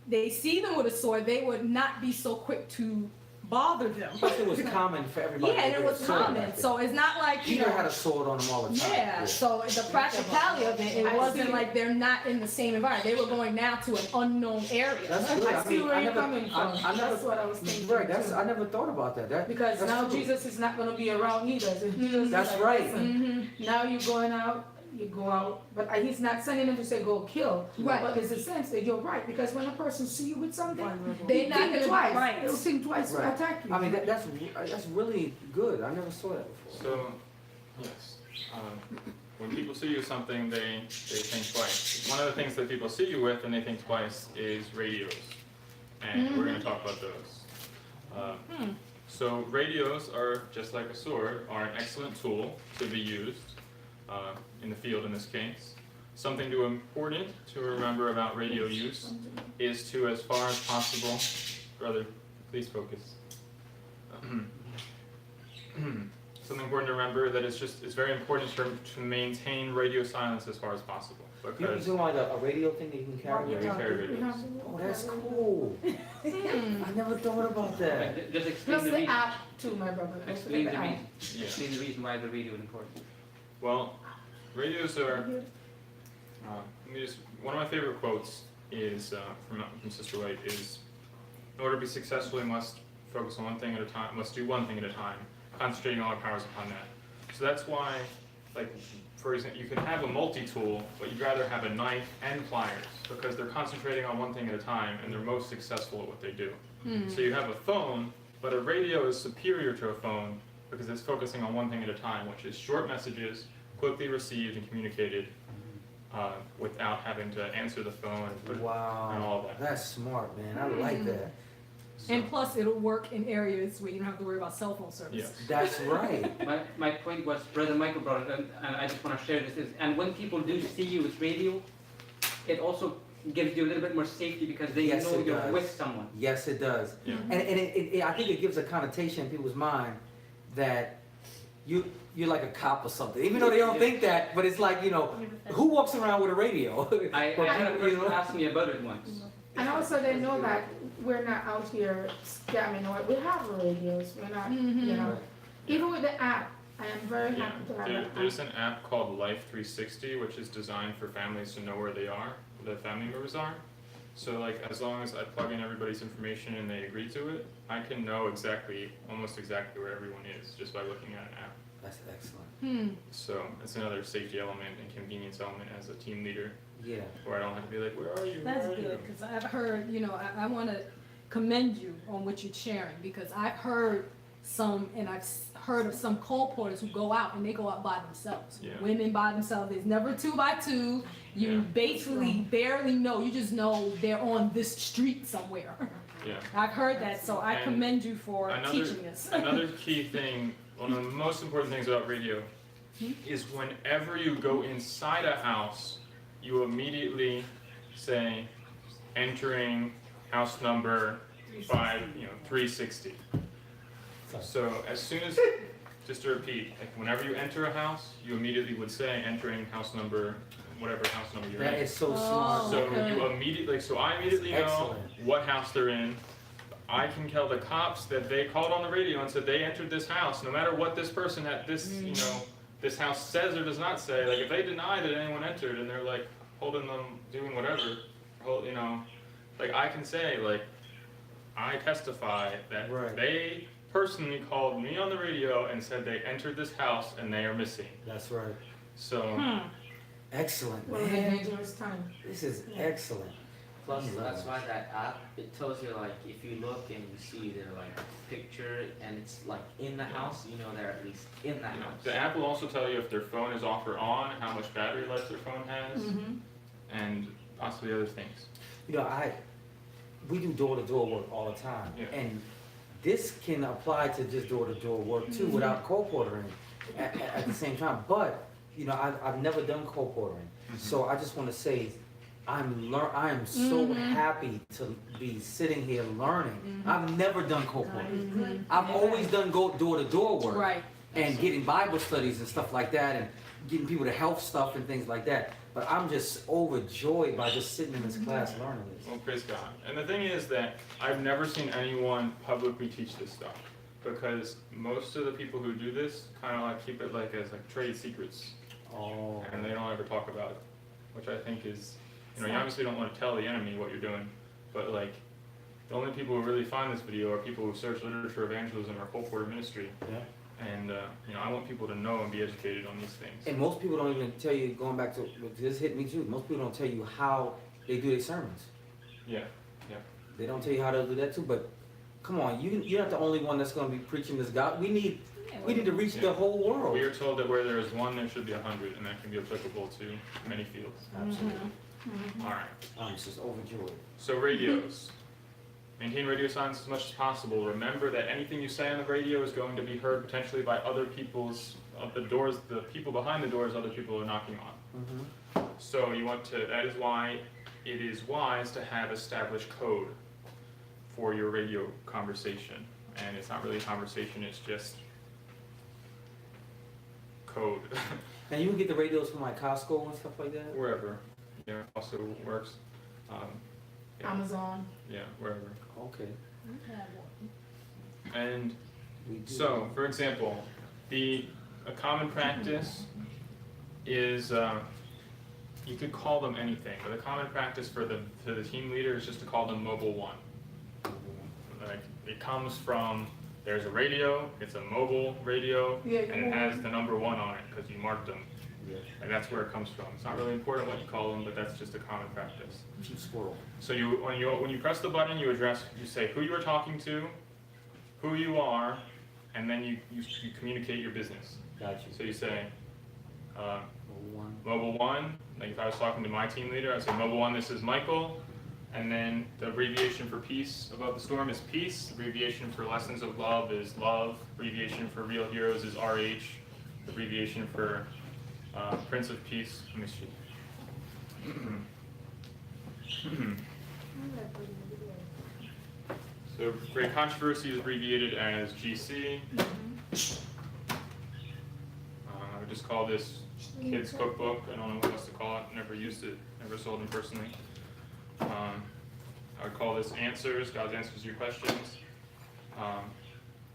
they see them with a sword, they would not be so quick to bother them. Plus, it was common for everybody. Yeah, and to it get a was sword common. back then. So it's not like, you Peter know, had a sword on him all the time. yeah, so the practicality of it, it I wasn't see. like they're not in the same environment. They were going now to an unknown area. That's good. I see where you're never- coming from. I never, That's what I was thinking. right, too. I never thought about that. Because that's now true. Jesus is not going to be around either. So Jesus is That's like, right. listen, now you're going out, you go out, but he's not sending them to say go kill. Right. But there's a sense that you're right, because when a person see you with something, They're not think gonna twice. right. They'll think twice to Right. attack you. I mean, that's really good. I never saw that before. So, yes, when people see you with something, they think twice. One of the things that people see you with and they think twice is radios, and we're going to talk about those. So radios are, just like a sword, are an excellent tool to be used in the field in this case. Something important to remember about radio use is to, as far as possible, brother, please focus. Something important to remember that it's very important to maintain radio silence as far as possible, You because talking about a radio thing that you can carry? Yeah, we carry radios. Oh, that's cool. I never thought about that. Just explain Plus the the reason. app too, my brother. Don't Explain forget the the app. reason. Yeah. Explain the reason why the radio is important. Well, radios are. One of my favorite quotes is from Sister White is, "In order to be successful, we must focus on one thing at a time. Must do one thing at a time, concentrating all our powers upon that." So that's why, like, for example, you can have a multi-tool, but you'd rather have a knife and pliers because they're concentrating on one thing at a time and they're most successful at what they do. So you have a phone, but a radio is superior to a phone because it's focusing on one thing at a time, which is short messages, quickly received and communicated without having to answer the phone and put and all Wow, that. that's smart, man. I like that. So, And plus, it'll work in areas where you don't have to worry about cell phone service. yes. That's right. My point was, Brother Michael brought it, and I just want to share this, and when people do see you with radio, it also gives you a little bit more safety because they Yes, know it you're does. with someone. Yes, it does. Yeah. And I think it gives a connotation in people's mind that you're like a cop or something, even though they don't think that. But it's like, you know, who walks around with a radio? I had a person ask me about it once. And also they know that we're not out here scamming or we have radios. We're not, you know. Even with the app, I am very Yeah, happy to have there's that an app called Life 360, which is designed for families to know where they are, the family members are. So like, as long as I plug in everybody's information and they agree to it, I can know almost exactly where everyone is just by looking at an app. That's excellent. So it's another safety element and convenience element as a team leader, Yeah. where I don't have to be like, where are you? That's Where are you?" good, because I've heard, I want to commend you on what you're sharing, because I've heard some, and I've heard of some colporters who go out and they go out by themselves. Yeah. Women by themselves, there's never 2 by 2. You Yeah. basically barely know, you just know they're on this street somewhere. Yeah. I've heard that, so I And commend you for another- teaching this. Another key thing, one of the most important things about radio is whenever you go inside a house, you immediately say, entering house number 360. So as soon as, just to repeat, like whenever you enter a house, you immediately would say, entering house number, whatever house number you're That in. is so Oh. smart. So Okay. you immediately, so I immediately know Excellent. what house they're in. I can tell the cops that they called on the radio and said they entered this house, no matter what this person at this, this house says or does not say. Like if they deny that anyone entered and they're like holding them, doing whatever, like I can say like, I testify that Right. they personally called me on the radio and said they entered this house and they are missing. That's right. So. Excellent, Well, man. dangerous time. This is excellent. Plus, I love that's it. why that app, it tells you like, if you look and you see their like picture and it's like in the house, you know they're at least in the house. The app will also tell you if their phone is off or on, how much battery life their phone has, and possibly other things. We do door-to-door work all the time, Yeah. and this can apply to just door-to-door work too, without colportering at the same time. But I've never done colportering, so I just want to say, I am so happy to be sitting here learning. I've never done colporting. I've always done door-to-door work, Right. and getting Bible studies and stuff like that, and getting people to health stuff and things like that. But I'm just overjoyed by just sitting in this class learning this. Well, praise God. And the thing is that I've never seen anyone publicly teach this stuff, because most of the people who do this kind of like keep it like as like trade secrets, Oh. and they don't ever talk about it, which I think is, you obviously don't want to tell the enemy what you're doing, but like the only people who really find this video are people who search literature, evangelism, or Colpouter ministry. Yeah. And I want people to know and be educated on these things. And most people don't even tell you, going back to, this hit me too, most people don't tell you how they do their sermons. Yeah. They don't tell you how to do that too, but come on, you're not the only one that's gonna be preaching this God. We need to reach the whole world. We are told that where there is one, there should be 100, and that can be applicable to many fields. Absolutely. All right. I'm just overjoyed. So radios. Maintain radio silence as much as possible. Remember that anything you say on the radio is going to be heard potentially by other people's, the doors, the people behind the doors other people are knocking on. So you want to, that is why it is wise to have established code for your radio conversation. And it's not really a conversation, it's just code. And you can get the radios from like Costco and stuff like that? Wherever. Yeah, also works. Yeah. Amazon. Yeah, wherever. Okay. And We do. so, for example, a common practice is, you could call them anything, but the common practice for the team leader is just to call them Mobile 1. Like, it comes from, there's a radio, it's a mobile radio, Yeah, and it has the number 1 on it, because you marked them. Yeah. And that's where it comes from. It's not really important what you call them, but that's just a common practice. Cheap squirrel. So when you press the button, you say who you are talking to, who you are, and then you communicate your business. Got you. So you say, One. Mobile 1, like if I was talking to my team leader, I'd say Mobile 1, this is Michael, and then the abbreviation for peace above the storm is peace, the abbreviation for lessons of love is love, abbreviation for real heroes is RH, the abbreviation for Prince of Peace, let me see. So Great Controversy is abbreviated as GC. I would just call this Kids Cookbook. I don't know what else to call it. Never used it. Never sold them personally. I would call this Answers. God's Answers to Your Questions.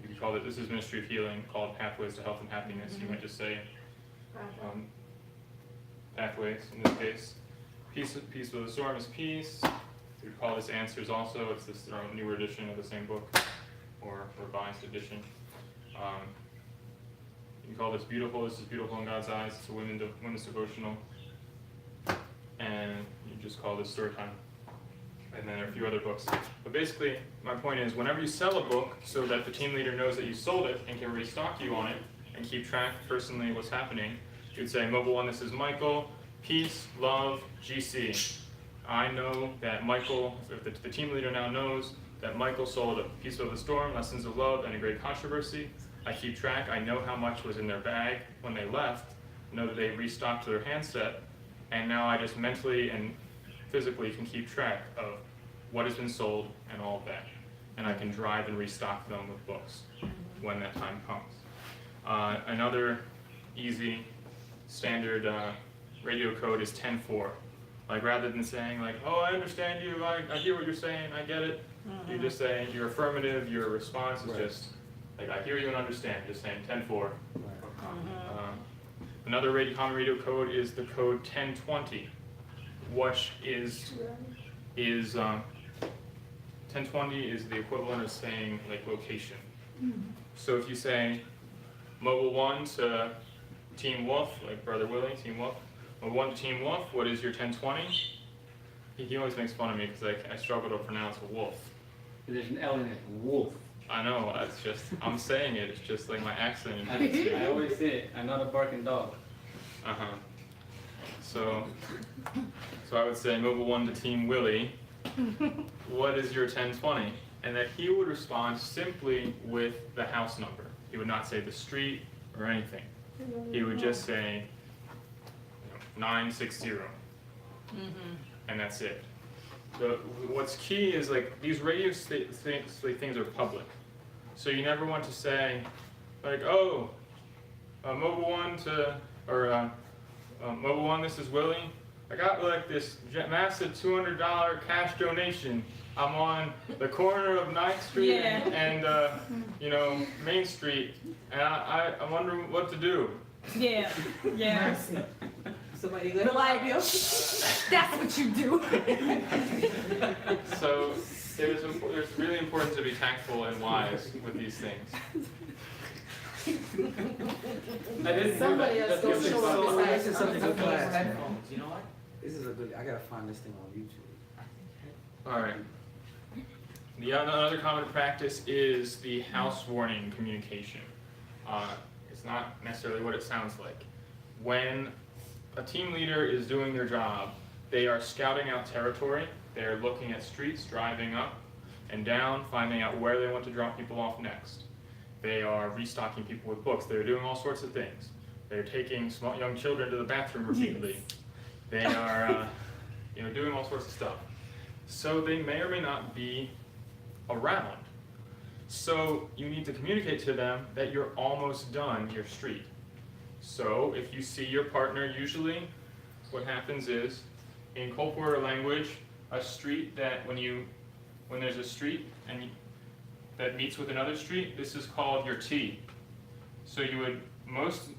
You could call it, this is Ministry of Healing, called Pathways to Health and Happiness. You might just say Pathways in this case. Peace with the Storm is Peace. You could call this Answers also. It's this newer edition of the same book, or revised edition. You call this beautiful. This is beautiful in God's eyes. It's a women's devotional. And you just call this story time. And then there are a few other books. But basically, my point is, whenever you sell a book so that the team leader knows that you sold it and can restock you on it and keep track personally what's happening, you'd say, Mobile 1, this is Michael, peace, love, GC. I know that Michael, if the team leader now knows that Michael sold a Peace of the Storm, Lessons of Love, and A Great Controversy. I keep track. I know how much was in their bag when they left. I know that they restocked their handset. And now I just mentally and physically can keep track of what has been sold and all of that. And I can drive and restock them with books when that time comes. Another easy standard radio code is 10-4. Like rather than saying like, oh, I understand you, I hear what you're saying, I get it. You just say your affirmative, your response is just like, I hear you and understand, just saying 10-4. Another common radio code is the code 1020, which is 1020 is the equivalent of saying like location. So if you say Mobile 1 to Team Wolf, like Brother Willie, Team Wolf, Mobile 1 to Team Wolf, what is your 1020? He always makes fun of me because I struggle to pronounce wolf. There's an L in it, wolf. I know, it's just, I'm saying it, it's just like my accent. I always say it, I'm not a barking dog. So I would say Mobile 1 to Team Willie, what is your 1020? And that he would respond simply with the house number. He would not say the street or anything. He would just say 960. And that's it. What's key is like these radio things are public. So you never want to say like, oh, Mobile 1 to, or Mobile 1, this is Willie. I got like this massive $200 cash donation. I'm on the corner of 9th Street and Main Street, and I wonder what to do. Yeah. Somebody Rely on you. That's what you do. So it's really important to be tactful and wise with these things. Somebody else go show up beside This is something for class. You know what? This is a good, I gotta find this thing on YouTube. All right. Another common practice is the house warning communication. It's not necessarily what it sounds like. When a team leader is doing their job, they are scouting out territory. They are looking at streets, driving up and down, finding out where they want to drop people off next. They are restocking people with books. They're doing all sorts of things. They're taking small young children to the bathroom repeatedly. They are, doing all sorts of stuff. So they may or may not be around. So you need to communicate to them that you're almost done your street. So if you see your partner, usually what happens is, in Colpouter language, a street that when there's a street that meets with another street, this is called your T. So you would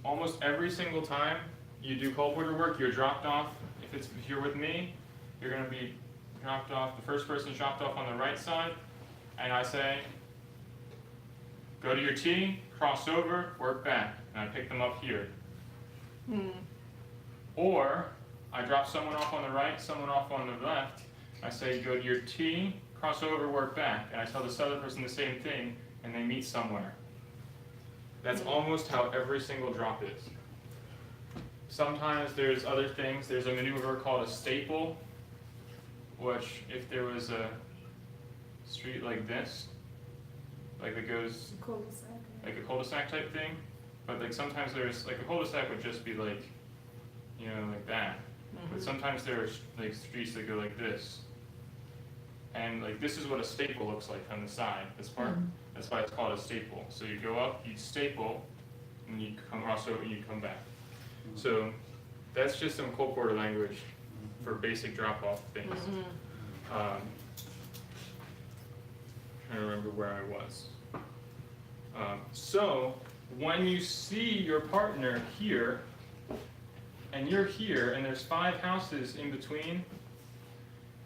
almost every single time you do Colpouter work, you're dropped off. If you're with me, you're going to be dropped off. The first person dropped off on the right side, and I say, go to your T, cross over, work back, and I pick them up here. Or I drop someone off on the right, someone off on the left. I say, go to your T, cross over, work back, and I tell this other person the same thing, and they meet somewhere. That's almost how every single drop is. Sometimes there's other things. There's a maneuver called a staple, which if there was a street like this, like that goes like a cul-de-sac type thing, but like sometimes there's like a cul-de-sac would just be like, like that. But sometimes there's like streets that go like this. And like this is what a staple looks like on the side, this part. That's why it's called a staple. So you go up, you staple, and you come cross over and you come back. So that's just some Colpouter language for basic drop-off things. Trying to remember where I was. So when you see your partner here, and you're here, and there's 5 houses in between,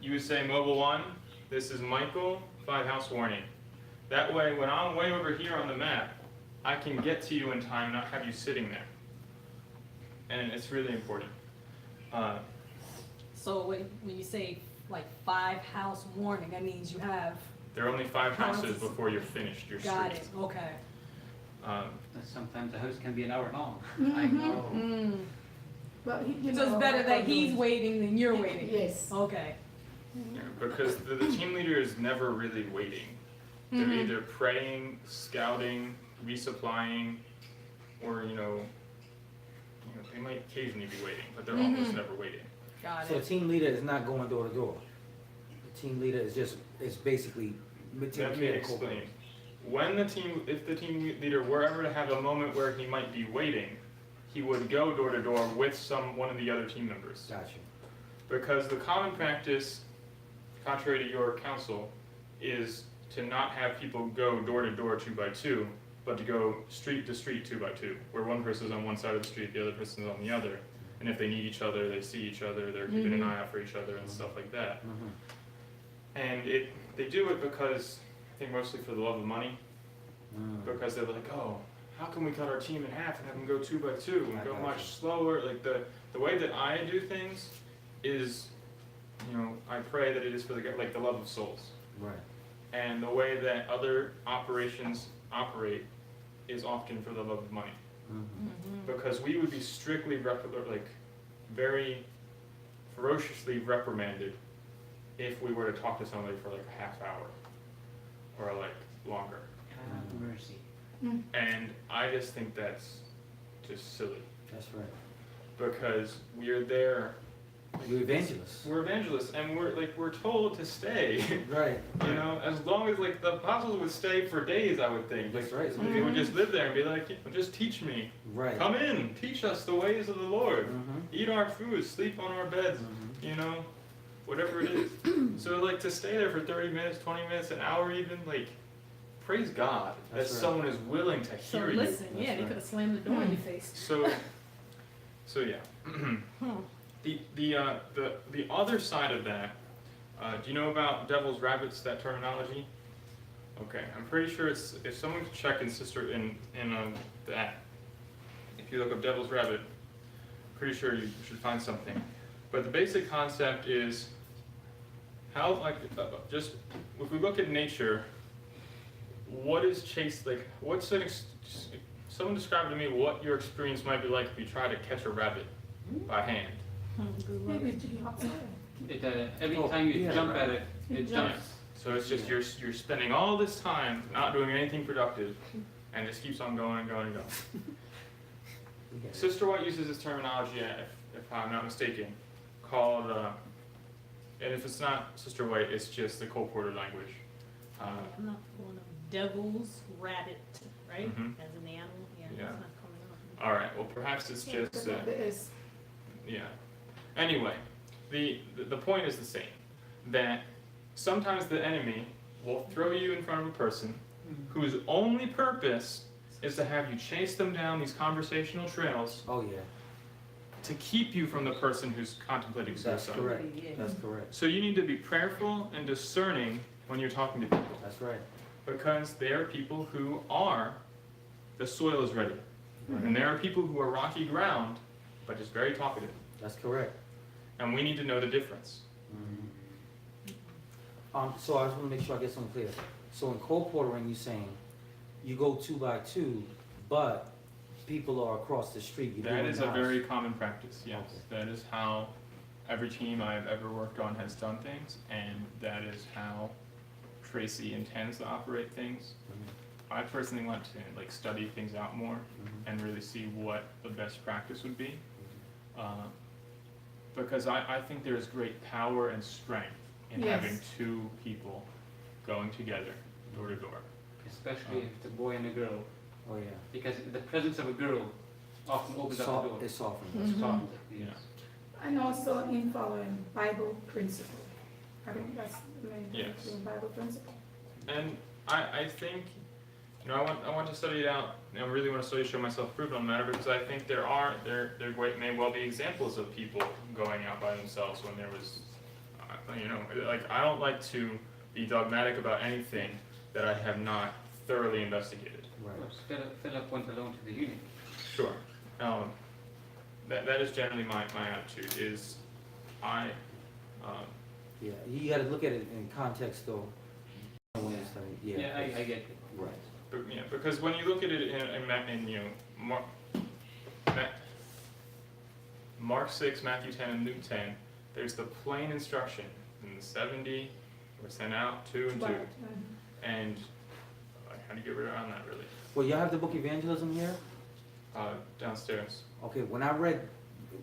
you would say, Mobile 1, this is Michael, 5 house warning. That way, when I'm way over here on the map, I can get to you in time, not have you sitting there. And it's really important. So when you say like 5 house warning, that means you have, There are only 5 houses before you're finished your street. got it, okay. Sometimes the house can be an hour long. I know. Mm. But he, So it's better that he's waiting than you're waiting? Yes. Okay. Yeah, because the team leader is never really waiting. They're Mhm. either praying, scouting, resupplying, or they might occasionally be waiting, but they're almost Mhm. never waiting. Got So the it. team leader is not going door to door. The team leader is basically taking Let me care of explain. corporate. If the team leader were ever to have a moment where he might be waiting, he would go door to door with one of the other team members. Gotcha. Because the common practice, contrary to your counsel, is to not have people go door to door 2 by 2, but to go street to street 2 by 2, where one person's on one side of the street, the other person's on the other. And if they need each other, they see each other, they're keeping an eye out for each other and stuff like that. Mhm. And they do it because, I think mostly for the love of money, because they're like, oh, how can we cut our team in half and have them go 2 by 2 and I go got much you. slower? Like the way that I do things is, I pray that it is for the love of souls. Right. And the way that other operations operate is often for the love of money. Mhm. Because we would be strictly, very ferociously reprimanded if we were to talk to somebody for like a half hour or like longer. Have mercy. And I just think that's just silly That's right. because we're there. You're evangelists. We're evangelists, and we're told to stay. Right. As long as the apostles would stay for days, I would think. That's right. They would just live there and be like, just teach me. Right. Come in, teach us the ways of the Lord. Mhm. Eat our food, sleep on our beds, Mhm. Whatever it is. So to stay there for 30 minutes, 20 minutes, an hour even, praise God that That's right. someone is willing to So hear you. listen, yeah, That's they right. could have slammed the door in your face. So yeah. Hmm. The other side of that, do you know about devil's rabbits, that terminology? Okay, I'm pretty sure if someone could check in that, if you look up devil's rabbit, pretty sure you should find something. But the basic concept is how, just if we look at nature, what is someone describe to me what your experience might be like if you try to catch a rabbit by hand. Maybe it's too hot. Every Oh, time you yeah, jump right. at it, it jumps. So it's just you're spending all this time not doing anything productive, and it just keeps on going and going and going. We get it. Sister White uses this terminology, if I'm not mistaken, called, and if it's not Sister White, it's just the Colpouter language. I'm not going to devil's rabbit, right? Mhm. As an animal, yeah, it's Yeah. not coming up. All right. Well, perhaps it's just yeah. Anyway, the point is the same. That sometimes the enemy will throw you in front of a person whose only purpose is to have you chase them down these conversational trails Oh yeah. to keep you from the person who's contemplating That's suicide. correct. That's correct. So you need to be prayerful and discerning when you're talking to people, That's right. because there are people who the soil is ready, Right. and there are people who are rocky ground, but just very talkative, That's correct. and we need to know the difference. So I just want to make sure I get something clear. So in Colpouter, you're saying you go 2 by 2, but people are across the street. You do That it in is the a house. very common practice, yes. Okay. That is how every team I've ever worked on has done things, and that is how Tracy intends to operate things. Mhm. I personally want to study things out more Mhm. and really see what the best practice would be. Because I think there's great power and strength in Yes. having 2 people going together, door to door. Especially if it's a boy and a girl, Oh yeah. because the presence of a girl often opens up the door. It's softened. Mhm. Soft, Yeah. yes. And also in following Bible principle. I think that's the main thing, Yes. doing Bible principle. And I think, I want to study it out. I really want to study, show myself approved on the matter, because I think there may well be examples of people going out by themselves when there was, I don't like to be dogmatic about anything that I have not thoroughly investigated. Right. Of course, Philip went alone to the eunuch. Sure. That is generally my attitude is I, Yeah, you gotta look at it in context though. When it's like- Yeah, I get it. Right. yeah, because when you look at it in you know, Mark 6, Matthew 10, and Luke 10, there's the plain instruction. In the 70 were sent out 2 and 2. Right. And how do you get around that really? Well, y'all have the book Evangelism here? Downstairs. Okay, when I read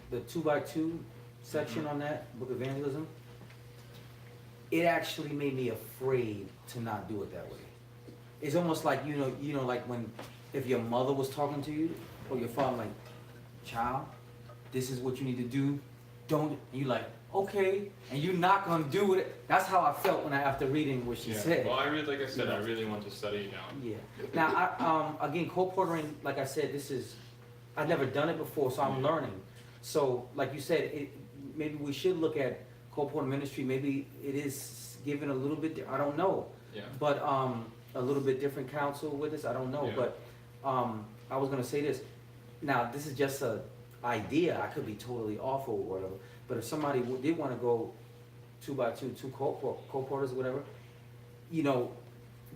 the 2x2 section on that, book Evangelism, it actually made me afraid to not do it that way. It's almost like, you know, like when, if your mother was talking to you, or your father, like, child, this is what you need to do, don't, and you like, okay, and you're not gonna do it. That's how I felt after reading what she said. Well, like I said, I really want to study it now. Yeah. Now, again, colporteuring, like I said, I've never done it before, so I'm learning. So, like you said, maybe we should look at colporteur ministry. Maybe it is given a little bit, I don't know. Yeah. But a little bit different counsel with this, I don't know. Yeah. But I was gonna say this. Now, this is just an idea. I could be totally off or whatever. But if somebody did want to go 2x2, 2 colporteurs or whatever, you know,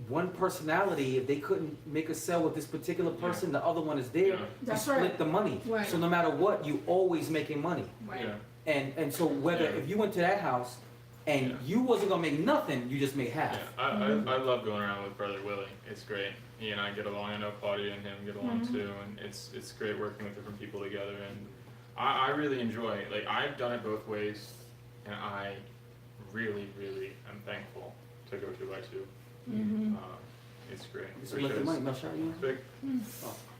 one personality, if they couldn't make a sale with this particular person, the other one is there, Yeah. you That's split right. the money. Right. So no matter what, you always making money. Right. Yeah. And so whether, Yeah. if you went to that house and Yeah. you wasn't gonna make nothing, you just made half. Yeah, I love going around with Brother Willie. It's great. He and I get along. I know Claudia and him get along too, and it's great working with different people together. And I really enjoy it. Like I've done it both ways, and I really am thankful to go 2x2. It's great. You split the money, Melchor, you? Big,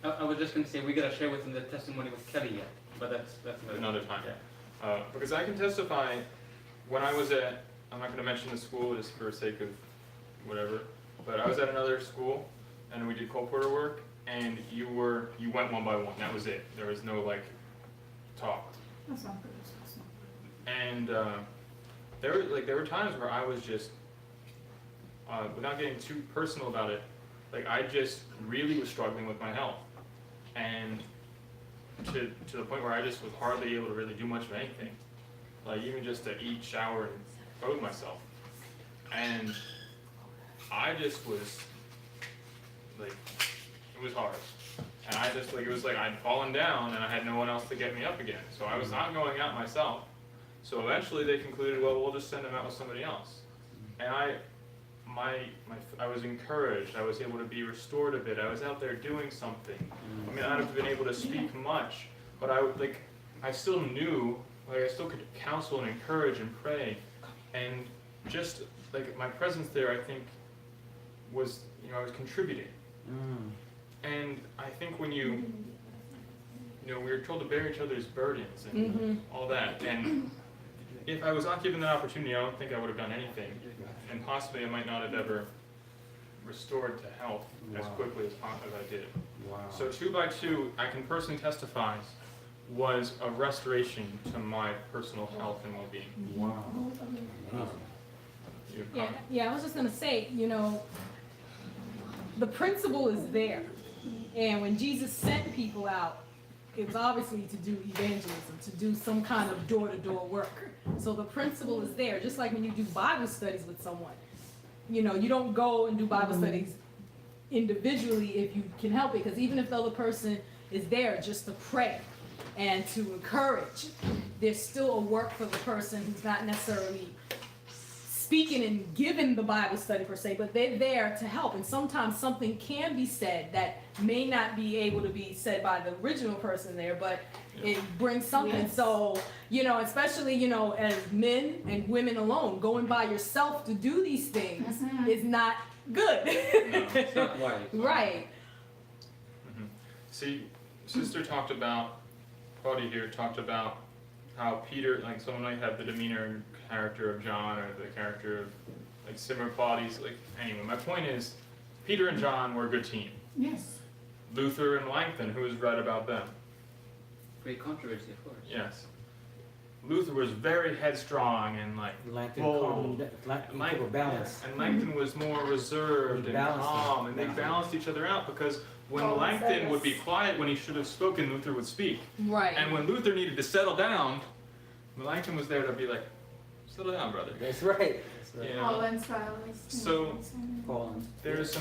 I was just gonna say, we gotta share with them the testimony with Kelly yet, but that's another time. Yeah. Because I can testify when I was at, I'm not going to mention the school just for sake of whatever, but I was at another school and we did colporteur work and you went one by one. That was it. There was no like talk. That's not good. That's not good. And there were times where I was just, without getting too personal about it, like I just really was struggling with my health. And to the point where I just was hardly able to really do much of anything. Like even just to eat, shower, and clothe myself. And I just was, like, it was hard. And I just, like, it was like I'd fallen down and I had no one else to get me up again. So I was not going out myself. So eventually they concluded, well, we'll just send him out with somebody else. And I was encouraged. I was able to be restored a bit. I was out there doing something. I mean, I'd have been able to speak much, but I still knew, like, I still could counsel and encourage and pray. And just, like, my presence there, I think, was, I was contributing. And I think when we were told to bear each other's burdens and all that. And if I was not given that opportunity, I don't think I would have done anything. And possibly I might not have ever restored to health as quickly as I did. Wow. So 2x2, I can personally testify, was a restoration to my personal health and well-being. Wow. Amazing. You have Yeah, comment? yeah, I was just gonna say, the principle is there. And when Jesus sent people out, it was obviously to do evangelism, to do some kind of door-to-door work. So the principle is there, just like when you do Bible studies with someone. You don't go and do Bible studies individually if you can help it, because even if the other person is there just to pray and to encourage, there's still a work for the person who's not necessarily speaking and giving the Bible study per se, but they're there to help. And sometimes something can be said that may not be able to be said by the original person there, but it brings something. Yes. So, especially, as men and women alone, going by yourself to do these things is not good. No. It's not wise. Right. See, Sister Claudia here talked about how Peter, like someone might have the demeanor and character of John or the character of like similar qualities. Like anyway, my point is, Peter and John were a good team. Yes. Luther and Melanchthon, who has read about them? Great controversy, of course. Yes. Luther was very headstrong and like Langton bold. kept a balance. And Langton was more reserved He and balanced calm, them. and they balanced each other out because when Oh, Langton would be yes. quiet when he should have spoken, Luther would speak. Right. And when Luther needed to settle down, Langton was there to be like, settle down, brother. That's right. That's right. You Paul know, and Silas. So- Paul. there's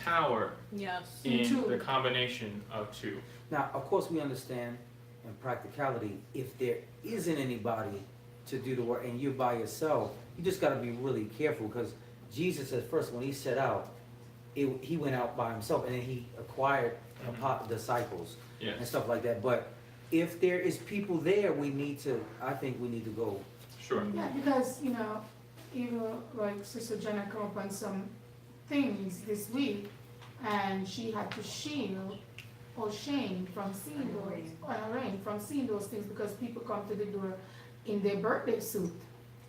power Yes. in Two. the combination of two. Now, of course, we understand in practicality, if there isn't anybody to do the work and you're by yourself, you just got to be really careful because Jesus at first, when he set out, he went out by himself and then he acquired disciples and Yes, stuff like that. But if there is people there, I think we need to go. sure. Yeah, because, you know, even like Sister Jenna come up on some things this week, and she had to shield or shame from seeing those, or rain from seeing those things because people come to the door in their birthday suit.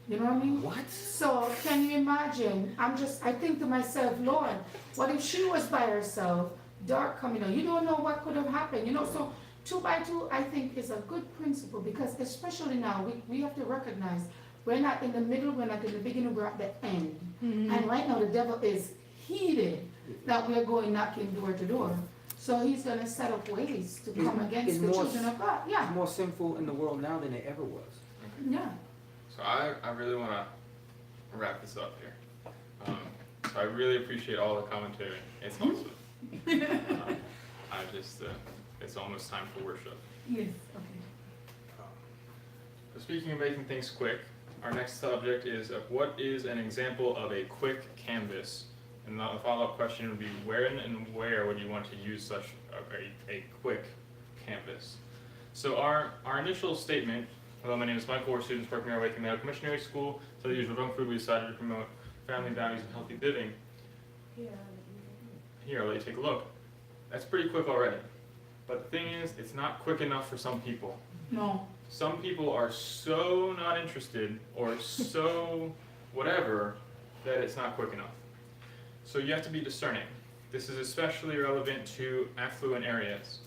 You know what I mean? What? So can you imagine? I think to myself, Lord, what if she was by herself, dark coming on? You don't know what could have happened, you know? So 2 by 2, I think, is a good principle because especially now, we have to recognize we're not in the middle, we're not in the beginning, we're at the end. And right now, the devil is heated that we're going knocking door to door. So he's gonna set up ways to come against It's the more- children of God. Yeah, It's more sinful in the world now than it ever was. yeah. So I really want to wrap this up here. So I really appreciate all the commentary. It's awesome. It's almost time for worship. Yes, okay. So speaking of making things quick, our next subject is what is an example of a quick canvas? And the follow-up question would be when and where would you want to use such a quick canvas? So our initial statement, hello, my name is Michael, we're students working our way through medical missionary school. So the usual junk food, we decided to promote family values and healthy living. Here, I'll let you take a look. That's pretty quick already. But the thing is, it's not quick enough for some people. No, Some people are so not interested or so whatever that it's not quick enough. So you have to be discerning. This is especially relevant to affluent areas.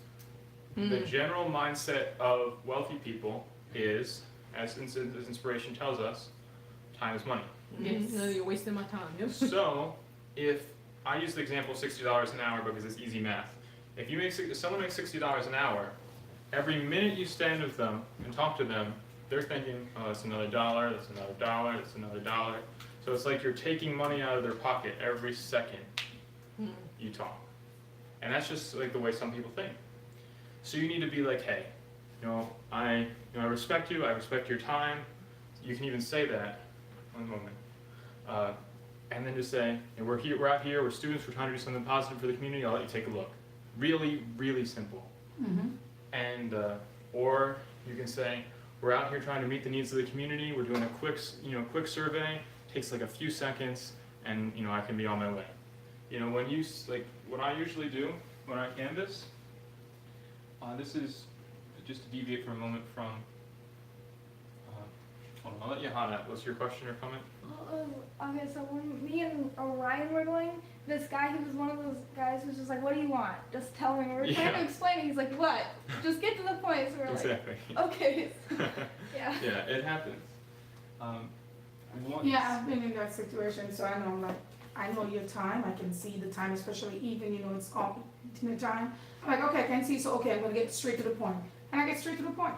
The general mindset of wealthy people is, as inspiration tells us, time is money. yes. No, you're wasting my time. Yep. So if I use the example of $60 an hour because it's easy math. If someone makes $60 an hour, every minute you stand with them and talk to them, they're thinking, oh, that's another dollar, that's another dollar, that's another dollar. So it's like you're taking money out of their pocket every second you talk. And that's just like the way some people think. So you need to be like, hey, I respect you, I respect your time. You can even say that. One moment. And then just say, we're out here, we're students, we're trying to do something positive for the community, I'll let you take a look. Really, really simple. Mm-hmm. And, or you can say, we're out here trying to meet the needs of the community, we're doing a quick survey, takes like a few seconds, and, I can be on my way. What I usually do when I canvas, this is just to deviate for a moment from, hold on, I'll let you hot out. What's your question or comment? Okay, so when me and Orion were going, this guy, he was one of those guys who's just like, what do you want? Just tell me. We were trying to explain it. He's like, what? Just get to the point. So we're Exactly. like, okay. Yeah. Yeah, it happens. Yeah, I've been in that situation, so I know your time, I can see the time, especially even, it's all dinner time. I'm like, okay, I can see, so okay, I'm gonna get straight to the point. And I get straight to the point.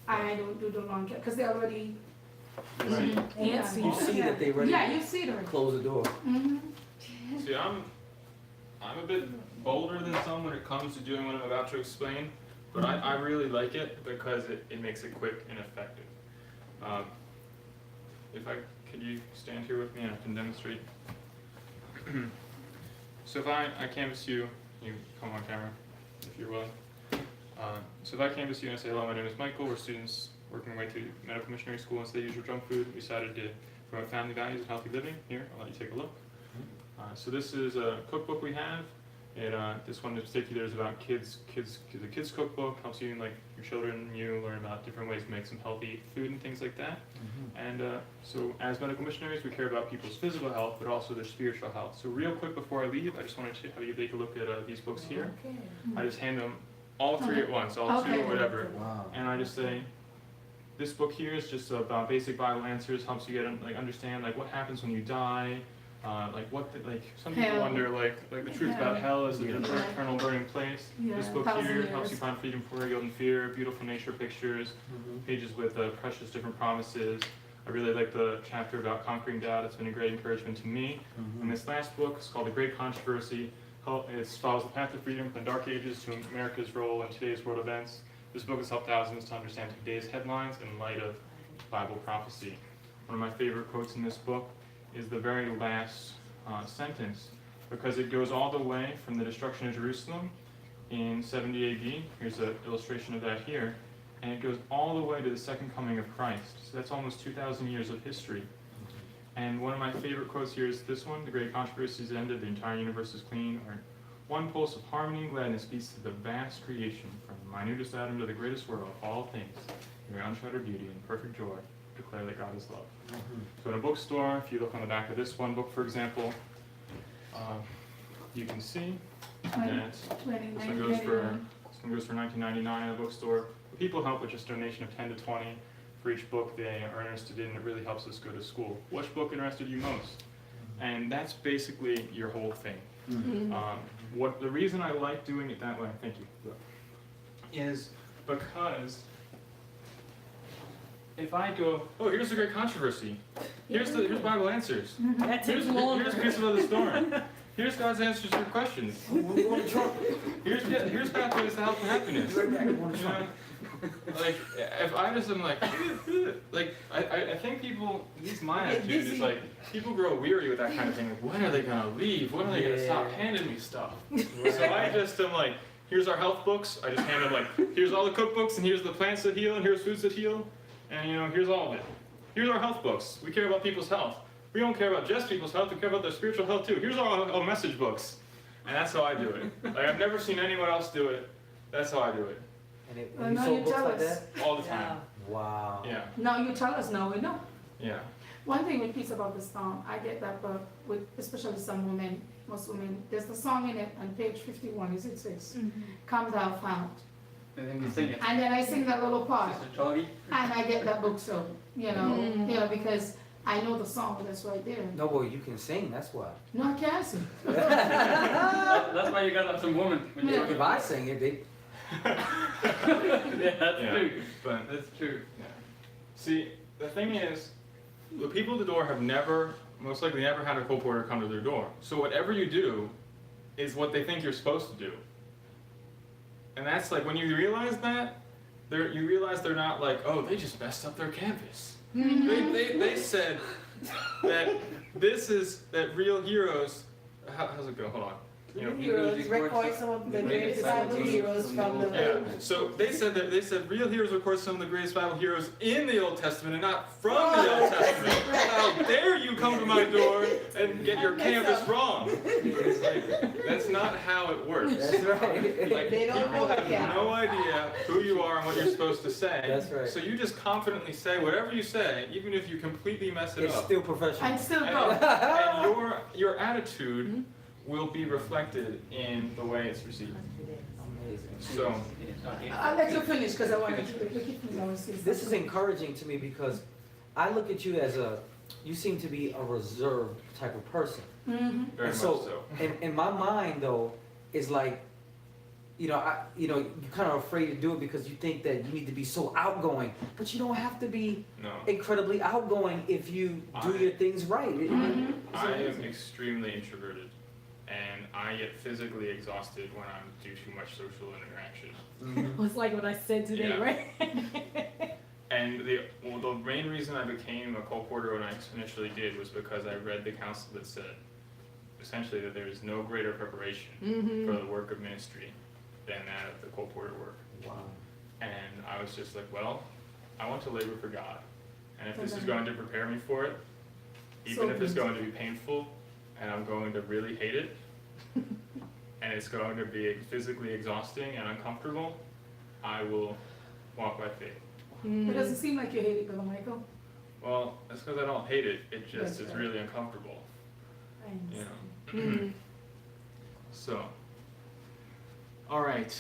I don't do the long, because they already. Right. Yeah. You see that they ready Yeah, you see them. to close the door. Mm-hmm. See, I'm a bit bolder than some when it comes to doing what I'm about to explain, but I really like it because it makes it quick and effective. Could you stand here with me and I can demonstrate? So if I canvas you come on camera if you're willing. So if I canvas you and I say, hello, my name is Michael, we're students working our way through medical missionary school instead of usual junk food. We decided to promote family values and healthy living. Here, I'll let you take a look. So this is a cookbook we have. This one in particular is about the kids cookbook, helps you and like your children, you learn about different ways to make some healthy food and things like that. And so as medical missionaries, we care about people's physical health, but also their spiritual health. So real quick before I leave, I just wanted to have you take a look at these books here. I just hand them all three at once, all two or whatever. Wow. And I just say, this book here is just about basic Bible answers, helps you get like understand like what happens when you die, like some people Hell. wonder like the truth about hell is an eternal burning place. Yeah, This book 1,000 here helps you years. find freedom for guilt and fear, beautiful nature pictures, pages with precious different promises. I really like the chapter about conquering doubt. It's been a great encouragement to me. And this last book is called The Great Controversy. It follows the path of freedom from the dark ages to America's role in today's world events. This book has helped thousands to understand today's headlines in light of Bible prophecy. One of my favorite quotes in this book is the very last sentence, because it goes all the way from the destruction of Jerusalem in 70 AD. Here's an illustration of that here. And it goes all the way to the second coming of Christ. So that's almost 2,000 years of history. And one of my favorite quotes here is this one: the great controversy is ended, the entire universe is clean. Or one pulse of harmony and gladness beats to the vast creation, from the minutest atom to the greatest world, all things, in their unshattered beauty and perfect joy, declare that God is love. So in a bookstore, if you look on the back of this one book, for example, you can see that this one goes for $19.99 in a bookstore. People help with just a donation of 10 to 20 for each book they are interested in. It really helps us go to school. Which book interested you most? And that's basically your whole thing. The reason I like doing it that way, thank you, is because if I go, oh, here's the great controversy. Here's Bible answers. That Here's takes longer. here's Christmas of the storm. Here's God's answers to your questions. Here's pathways to health and happiness. You know? Like, if I just am like I think people, at least my attitude is like, people grow weary with that kind of thing. Like, when are they gonna leave? When are they gonna stop handing me stuff? So I just am like, here's our health books. I just hand them like, here's all the cookbooks, and here's the plants that heal, and here's foods that heal, and here's all of it. Here's our health books. We care about people's health. We don't care about just people's health, we care about their spiritual health too. Here's our message books. And that's how I do it. Like, I've never seen anyone else do it. That's how I do it. And you sold books like that? All the time. Wow. Yeah. Now you tell us, now we know. Yeah. One thing with Peace About the Storm, I get that book with especially some women, most women, there's the song in it on page 51, is it says, Come Thou Fount. And then you sing it. And then I sing that little part, Sister Charlie. and I get that book sold, because I know the song that's right there. No, boy, you can sing, that's why. No, I can't sing. That's why you got some women. When you If I sing it, they... Yeah, that's true. But That's true. yeah. See, the thing is, the people at the door have most likely never had a colporteur come to their door. So whatever you do is what they think you're supposed to do. And that's like, when you realize that, you realize they're not like, oh, they just messed up their canvas. They said that that real heroes, how's it go? Hold on. Heroes record some of the greatest Bible heroes from the Yeah. So they said real heroes record some of the greatest Bible heroes in the Old Testament and not from the Old Testament. How dare you come to my door and get your canvas wrong? It's like, that's not how it works. That's right. Like, They don't people know have it. no idea who you are and what you're supposed to say. That's right. So you just confidently say whatever you say, even if you completely mess it It's up. still professional. And still And, go. and your attitude will be reflected in the way it's received. Amazing. So, I'll let you finish, because I want to keep you say This is encouraging to me because I look at you as you seem to be a reserved type of person. very And much so. in my mind though, is like, you're kind of afraid to do it because you think that you need to be so outgoing, but you don't have to be No. incredibly outgoing if you do your things right. I am extremely introverted, and I get physically exhausted when I do too much social interaction. It's like what I said today, Yeah. right? And the main reason I became a colporteur when I initially did was because I read the counsel that said, essentially, that there is no greater preparation for the work of ministry than that of the colporteur work. Wow. And I was just like, well, I want to labor for God. And if this is going to prepare me for it, even if it's going to be painful, and I'm going to really hate it, and it's going to be physically exhausting and uncomfortable, I will walk by faith. It doesn't seem like you hate it, Brother Michael. Well, that's because I don't hate it, it just That's is right. really uncomfortable, I you understand. know. So, all right,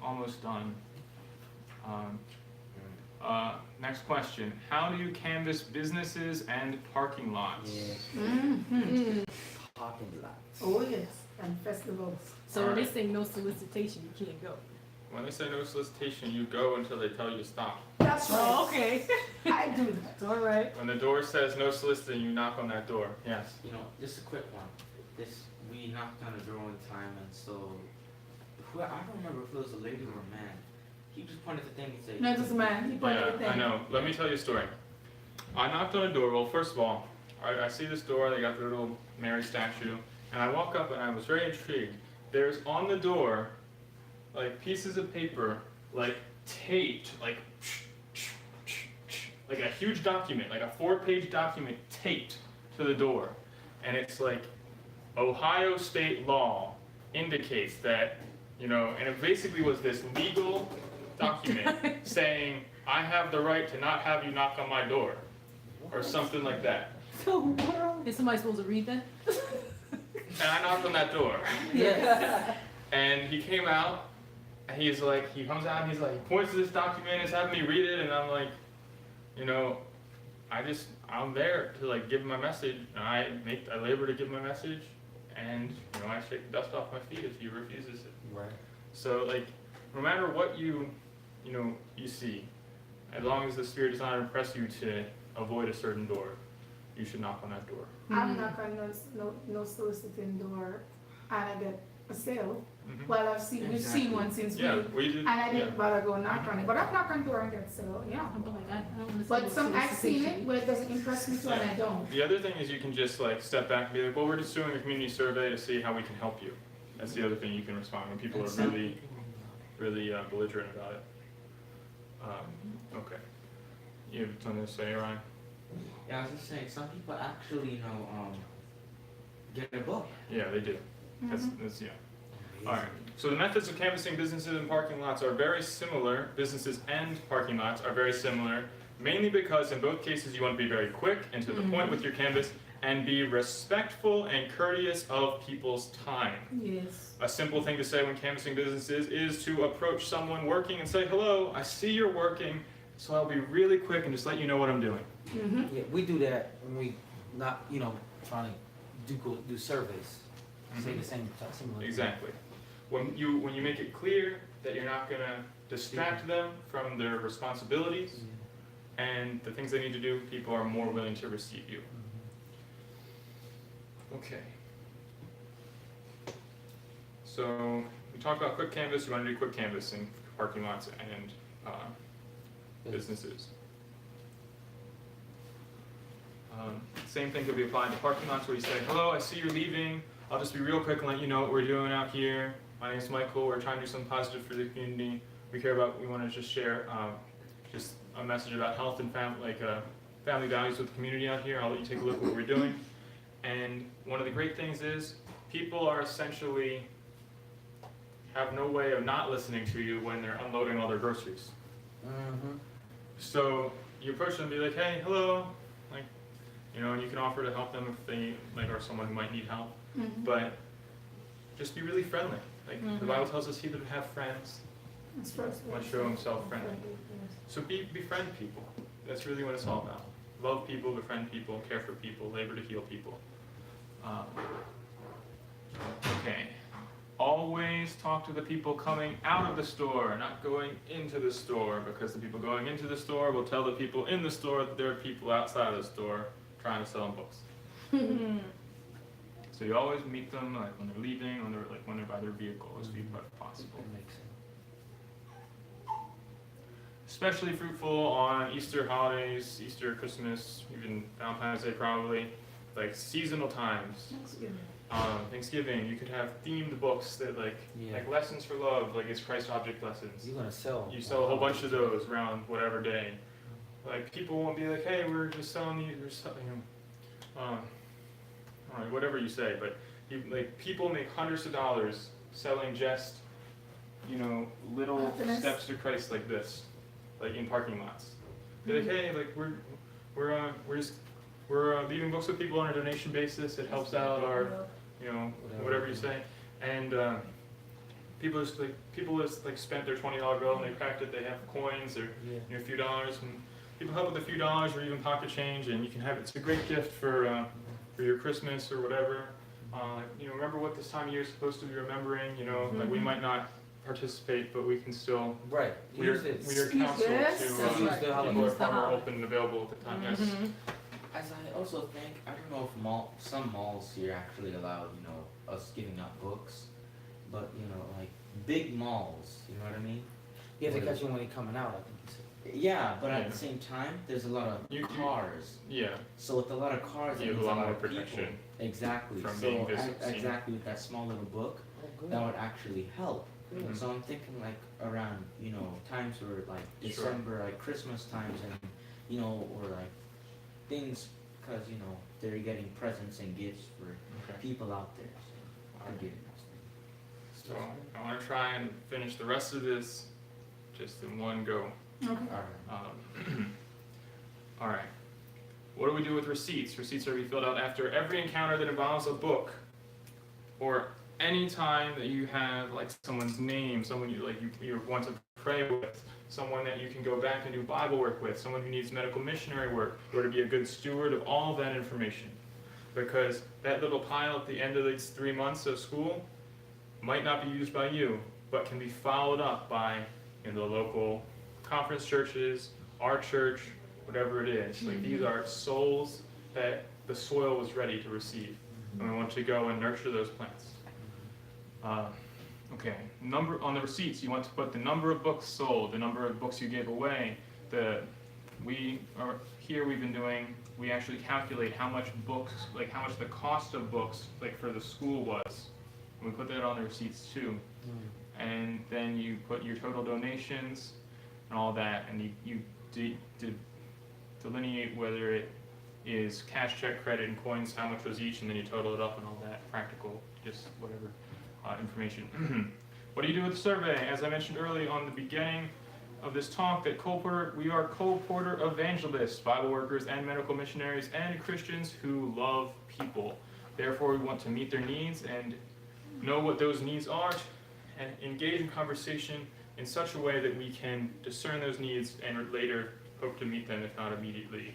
almost done. Next question. How do you canvass businesses and parking lots? Yeah, Mm-hmm. parking lots. Oh, yes, and festivals. So when they say no solicitation, you can't go. When they say no solicitation, you go until they tell you to stop. That's right. Oh, okay. I do that. All right. When the door says no soliciting, you knock on that door. Yes. You know, just a quick one. We knocked on the door one time, and so, I don't remember if it was a lady or a man. He just pointed the thing and said, No, just a man. He pointed Yeah, at the I thing. know. Let me tell you a story. I knocked on a door. Well, first of all, I see this door. They got the little Mary statue, and I walk up and I was very intrigued. There's on the door, like pieces of paper, like taped, like a huge document, like a 4-page document taped to the door, and it's like Ohio state law indicates that, you know, and it basically was this legal document saying I have the right to not have you knock on my door, or something like that. So, is somebody supposed to read that? And I knocked on that door. Yes. And he came out, and he's like, he comes out and he's like, he points to this document, he's having me read it, and I'm like, you know, I'm there to like give him my message, and I labor to give him my message, and, you know, I shake the dust off my feet if he refuses it. Right. So like, no matter what you see, as long as the Spirit does not impress you to avoid a certain door, you should knock on that door. I'm not on no soliciting door, and I get a sale. Mhm. Well, we've seen one since Yeah, we, we did. and I Yeah. didn't bother go knock on it, but I've knocked on door and get sale, yeah. I'm like, I don't want to But I've seen it where it doesn't impress me, so and I don't. The other thing is you can just like step back and be like, well, we're just doing a community survey to see how we can help you. That's the other thing you can respond when people are really, really belligerent about it. Okay. You have something to say, Ryan? yeah, I was just saying, some people actually, you know, get a book. Yeah, they do. That's yeah. All right. So the methods of canvassing businesses and parking lots are very similar. Businesses and parking lots are very similar, mainly because in both cases you want to be very quick and to the point with your canvass and be respectful and courteous of people's time. Yes. A simple thing to say when canvassing businesses is to approach someone working and say, hello, I see you're working, so I'll be really quick and just let you know what I'm doing. Mm-hmm. Yeah, we do that when we not, you know, trying to do surveys. Say the same, similar. Exactly. When you make it clear that you're not gonna distract them from their responsibilities and the things they need to do, people are more willing to receive you. Okay. So we talked about quick canvas. You want to do quick canvassing for parking lots and businesses. Same thing could be applied to parking lots where you say, hello, I see you're leaving. I'll just be real quick and let you know what we're doing out here. My name's Michael. We're trying to do something positive for the community. We want to just share just a message about health and family values with the community out here. I'll let you take a look at what we're doing. And one of the great things is people are essentially have no way of not listening to you when they're unloading all their groceries. Mm-hmm. So you approach them and be like, hey, hello, like, you know, and you can offer to help them if they like are someone who might need help. Mm-hmm. But just be really friendly. Like the Bible tells us, he that would have friends must show himself friendly. So befriend people. That's really what it's all about. Love people, befriend people, care for people, labor to heal people. Okay. Always talk to the people coming out of the store, not going into the store, because the people going into the store will tell the people in the store that there are people outside of the store trying to sell them books. So you always meet them like when they're leaving, when they're by their vehicle, as few as possible. That makes sense. Especially fruitful on Easter holidays, Easter, Christmas, even Valentine's Day probably, like seasonal times. Thanksgiving, you could have themed books that like lessons for love, like it's Christ object lessons. You're gonna sell. You sell a whole bunch of those around whatever day. Like people won't be like, hey, we're just selling these or something. Whatever you say, but people make hundreds of dollars selling just, you know, little steps to Christ like this, like in parking lots. Be like, hey, like we're leaving books with people on a donation basis. It helps out our, you know, whatever you say, and people just like spent their $20 bill and they cracked it. They have coins or Yeah. a few dollars, and people help with a few dollars or even pocket change, and you can have it's a great gift for your Christmas or whatever. Remember what this time of year is supposed to be remembering. Like we might not participate, but we can still. Right. We are Use it. counsel Yes. to Use That's the people who holiday. are Use the far more holiday. open and available at the time. Yes. As I also think, I don't know if some malls here actually allow, us giving out books, but, like big malls, you know what I mean? You have to catch him when he's coming out, I think he said. Yeah, but Yeah. at the same time, there's a lot of You- cars. Yeah. So with a lot of cars, You it have a means lot more of people. protection Exactly. from So being seen. exactly with that small little book, Oh, that would actually help. Mhm. So I'm thinking like around, times where like Sure. December, like Christmas times and, or like things, cause they're getting presents and gifts for Okay. people out there. So I'd give it So I want to try and finish the rest of this just in one go. Okay. All right. What do we do with receipts? Receipts are to be filled out after every encounter that involves a book, or any time that you have like someone's name, someone you want to pray with, someone that you can go back and do Bible work with, someone who needs medical missionary work. You are to be a good steward of all of that information, because that little pile at the end of these 3 months of school might not be used by you, but can be followed up by the local conference churches, our church, whatever it is. Like these are souls that the soil was ready to receive, and we want to go and nurture those plants. Okay, number on the receipts, you want to put the number of books sold, the number of books you gave away. We actually calculate how much books, like how much the cost of books, like for the school was. And we put that on the receipts too. And then you put your total donations and all that, and you delineate whether it is cash, check, credit, and coins, how much was each, and then you total it up and all that practical, just whatever information. What do you do with the survey? As I mentioned early on the beginning of this talk, that we are Colpouter evangelists, Bible workers, and medical missionaries, and Christians who love people. Therefore, we want to meet their needs and know what those needs are, and engage in conversation in such a way that we can discern those needs and later hope to meet them, if not immediately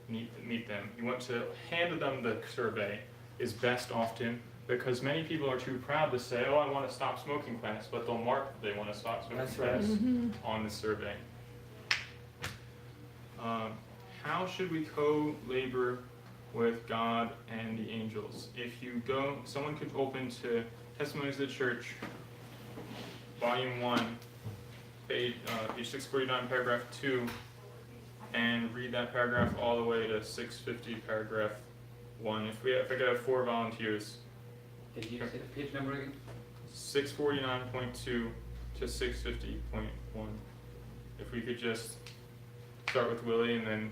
meet them. You want to hand them the survey is best often, because many people are too proud to say, oh, I want to stop smoking class, but they'll mark that they want to stop smoking That's right. class on the survey. How should we co-labor with God and the angels? If you go, someone could open to Testimonies of the Church, Volume 1, page 649, paragraph 2, and read that paragraph all the way to 650, paragraph 1. If I could have 4 volunteers. Can you say the page number again? 649.2 to 650.1. If we could just start with Willie and then,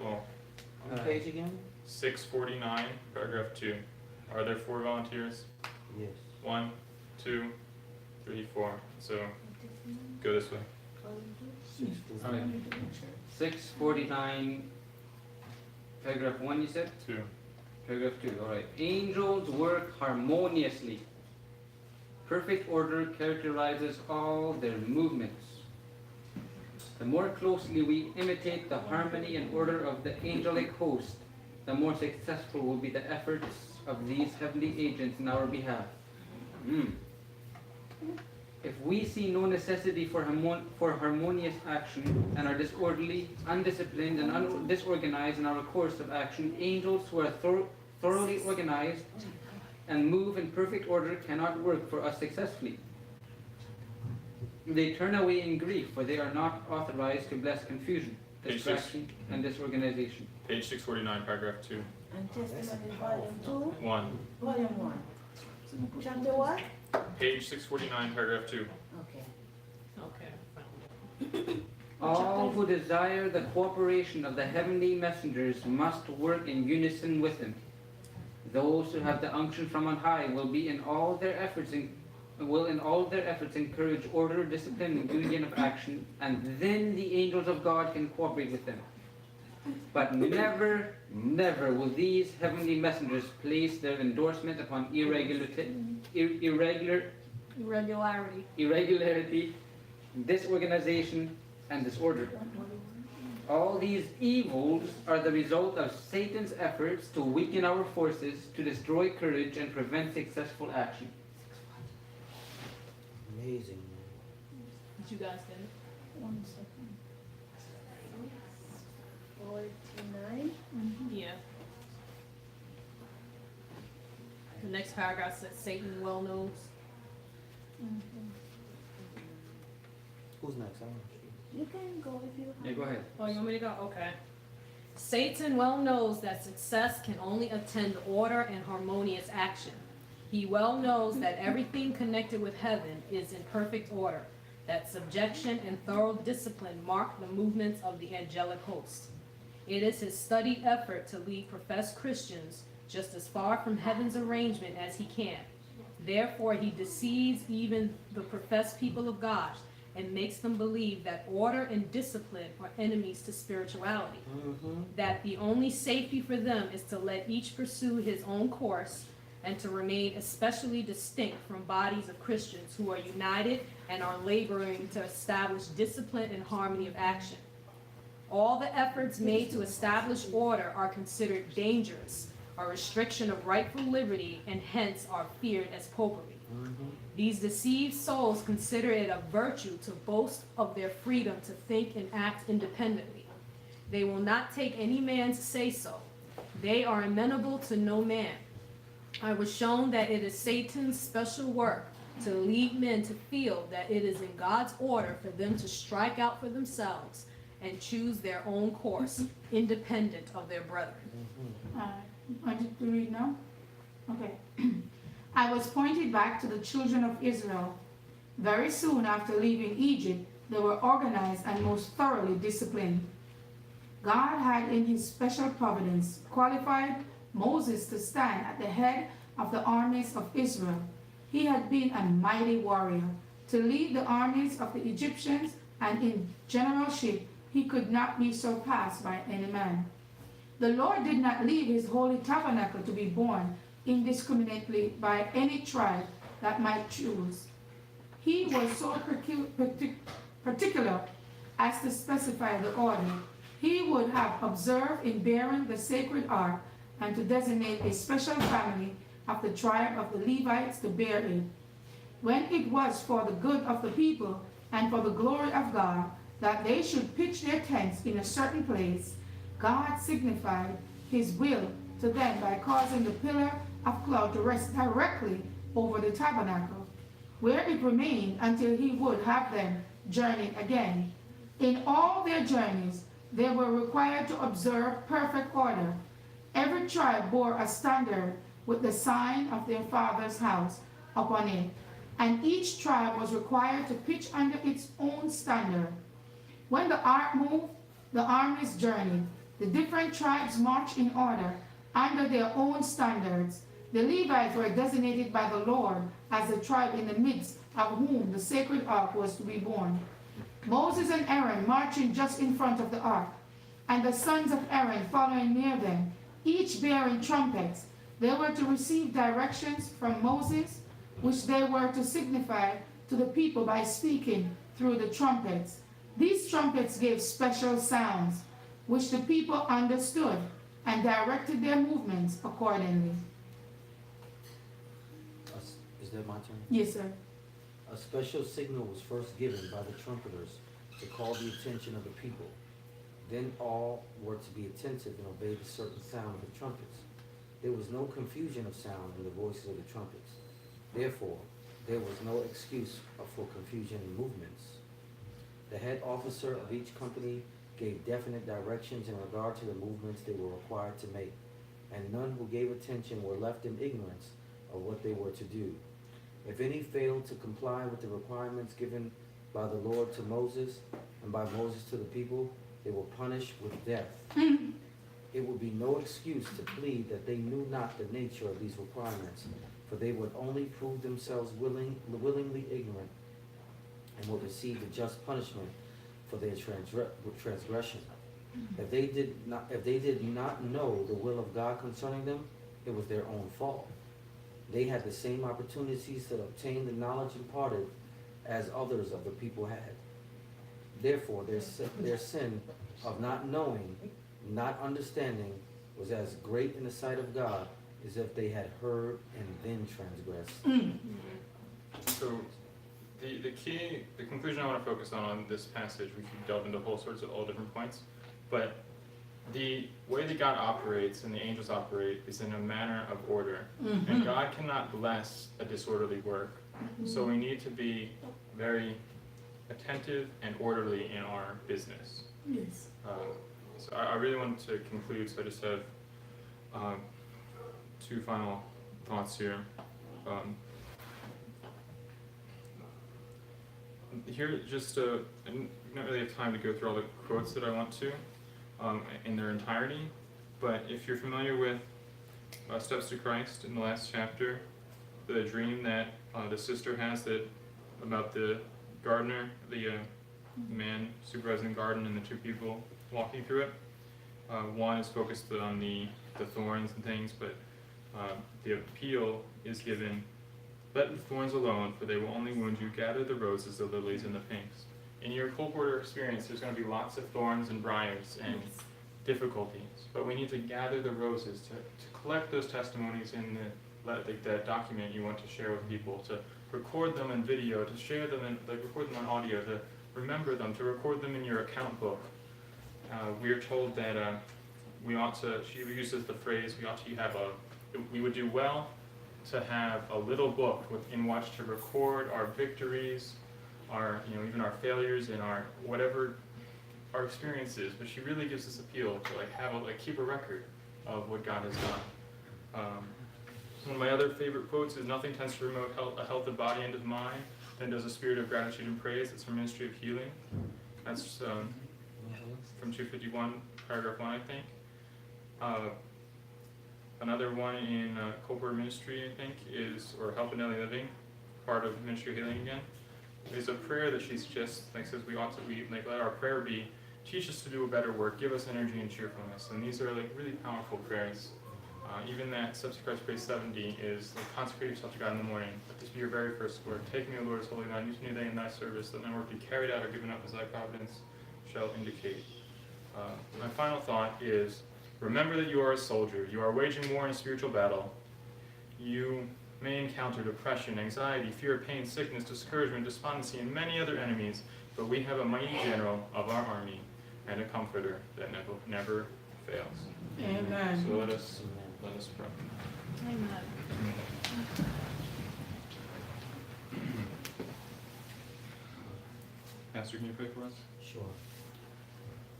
well, On page again? 649, paragraph 2. Are there 4 volunteers? Yes. 1, 2, 3, 4. So go this way. Alright. 649, paragraph 1 you said? 2. Paragraph 2, alright. Angels work harmoniously. Perfect order characterizes all their movements. The more closely we imitate the harmony and order of the angelic host, the more successful will be the efforts of these heavenly agents in our behalf. If we see no necessity for harmonious action and are disorderly, undisciplined, and disorganized in our course of action, angels who are thoroughly organized and move in perfect order cannot work for us successfully. They turn away in grief, for they are not authorized to bless confusion, distraction, and disorganization. Page 649, paragraph 2. And Testimony volume 2, 1. volume 1. Chapter what? Page 649, paragraph 2. Okay. Okay. All who desire the cooperation of the heavenly messengers must work in unison with them. Those who have the unction from on high will in all their efforts encourage order, discipline, and union of action, and then the angels of God can cooperate with them. But never, never will these heavenly messengers place their endorsement upon irregularity, disorganization, and disorder. All these evils are the result of Satan's efforts to weaken our forces, to destroy courage, and prevent successful action. Amazing. Did you guys get it? 1 second. 49. Yeah. The next paragraph says Satan well knows. Who's next? I don't know. You can go if you Yeah, go ahead. Oh, you want me to go? Okay. Satan well knows that success can only attend order and harmonious action. He well knows that everything connected with heaven is in perfect order, that subjection and thorough discipline mark the movements of the angelic host. It is his studied effort to lead professed Christians just as far from heaven's arrangement as he can. Therefore, he deceives even the professed people of God and makes them believe that order and discipline are enemies to spirituality. That the only safety for them is to let each pursue his own course and to remain especially distinct from bodies of Christians who are united and are laboring to establish discipline and harmony of action. All the efforts made to establish order are considered dangerous, a restriction of rightful liberty, and hence are feared as popery. These deceived souls consider it a virtue to boast of their freedom to think and act independently. They will not take any man's say-so. They are amenable to no man. I was shown that it is Satan's special work to lead men to feel that it is in God's order for them to strike out for themselves and choose their own course, independent of their brethren. Want to read now? Okay. I was pointed back to the children of Israel. Very soon after leaving Egypt, they were organized and most thoroughly disciplined. God had, in his special providence, qualified Moses to stand at the head of the armies of Israel. He had been a mighty warrior, to lead the armies of the Egyptians, and in generalship he could not be surpassed by any man. The Lord did not leave his holy tabernacle to be borne indiscriminately by any tribe that might choose. He was so particular as to specify the order he would have observed in bearing the sacred ark, and to designate a special family of the tribe of the Levites to bear it. When it was for the good of the people and for the glory of God that they should pitch their tents in a certain place, God signified his will to them by causing the pillar of cloud to rest directly over the tabernacle, where it remained until he would have them journey again. In all their journeys, they were required to observe perfect order. Every tribe bore a standard with the sign of their father's house upon it, and each tribe was required to pitch under its own standard. When the ark moved, the armies journeyed. The different tribes marched in order under their own standards. The Levites were designated by the Lord as the tribe in the midst of whom the sacred ark was to be born. Moses and Aaron marching just in front of the ark, and the sons of Aaron following near them, each bearing trumpets. They were to receive directions from Moses, which they were to signify to the people by speaking through the trumpets. These trumpets gave special sounds, which the people understood and directed their movements accordingly. Is that my turn? Yes, sir. A special signal was first given by the trumpeters to call the attention of the people. Then all were to be attentive and obey the certain sound of the trumpets. There was no confusion of sound in the voices of the trumpets. Therefore, there was no excuse for confusion in movements. The head officer of each company gave definite directions in regard to the movements they were required to make, and none who gave attention were left in ignorance of what they were to do. If any failed to comply with the requirements given by the Lord to Moses and by Moses to the people, they were punished with death. It would be no excuse to plead that they knew not the nature of these requirements, for they would only prove themselves willingly ignorant and would receive the just punishment for their transgression. If they did not know the will of God concerning them, it was their own fault. They had the same opportunities to obtain the knowledge imparted as others of the people had. Therefore, their sin of not knowing, not understanding, was as great in the sight of God as if they had heard and then transgressed. So the conclusion I want to focus on this passage, we can delve into all sorts of all different points, but the way that God operates and the angels operate is in a manner of order. And God cannot bless a disorderly work. So we need to be very attentive and orderly in our business. Yes. So I really wanted to conclude, so I just have two final thoughts here. Here, just I don't really have time to go through all the quotes that I want to in their entirety, but if you're familiar with Steps to Christ in the last chapter, the dream that the sister has about the gardener, the man supervising the garden and the two people walking through it. One is focused on the thorns and things, but the appeal is given, let the thorns alone, for they will only wound you. Gather the roses, the lilies, and the pinks. In your Colpouter experience, there's going to be lots of thorns and briars and difficulties, but we need to gather the roses to collect those testimonies in that document you want to share with people, to record them in video, to share them in, record them on audio, to remember them, to record them in your account book. We are told that we ought to, she uses the phrase, we would do well to have a little book in which to record our victories, our, even our failures and our whatever our experiences. But she really gives this appeal to keep a record of what God has done. One of my other favorite quotes is, nothing tends to promote a health of body and of mind than does a spirit of gratitude and praise. It's from Ministry of Healing. That's from 251, paragraph 1, I think. Another one in Colpouter Ministry, I think, or Help in Daily Living, part of Ministry of Healing again. There's a prayer that she suggests, says let our prayer be, teach us to do a better work, give us energy and cheerfulness. And these are really powerful prayers. Even that Steps to Christ Praise 70 is consecrate yourself to God in the morning. Let this be your very first word. Take me, O Lord, as holy God, use me today in thy service, that my work be carried out or given up as thy providence shall indicate. My final thought is, remember that you are a soldier. You are waging war in a spiritual battle. You may encounter depression, anxiety, fear, pain, sickness, discouragement, despondency, and many other enemies, but we have a mighty general of our army and a comforter that never fails. Amen. So let us pray. Amen. Pastor, can you pray for us? Sure.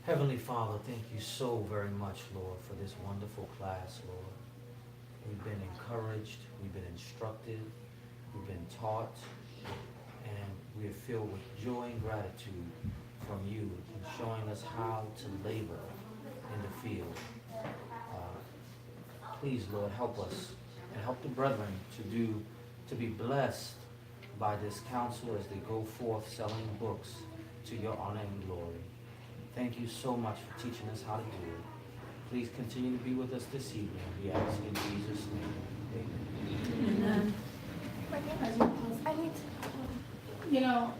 Heavenly Father, thank you so very much, Lord, for this wonderful class, Lord. We've been encouraged, we've been instructed, we've been taught, and we are filled with joy and gratitude from you in showing us how to labor in the field. Please, Lord, help us and help the brethren to be blessed by this counsel as they go forth selling books to your honor and glory. Thank you so much for teaching us how to do it. Please continue to be with us this evening. We ask in Jesus' name. Amen. You know,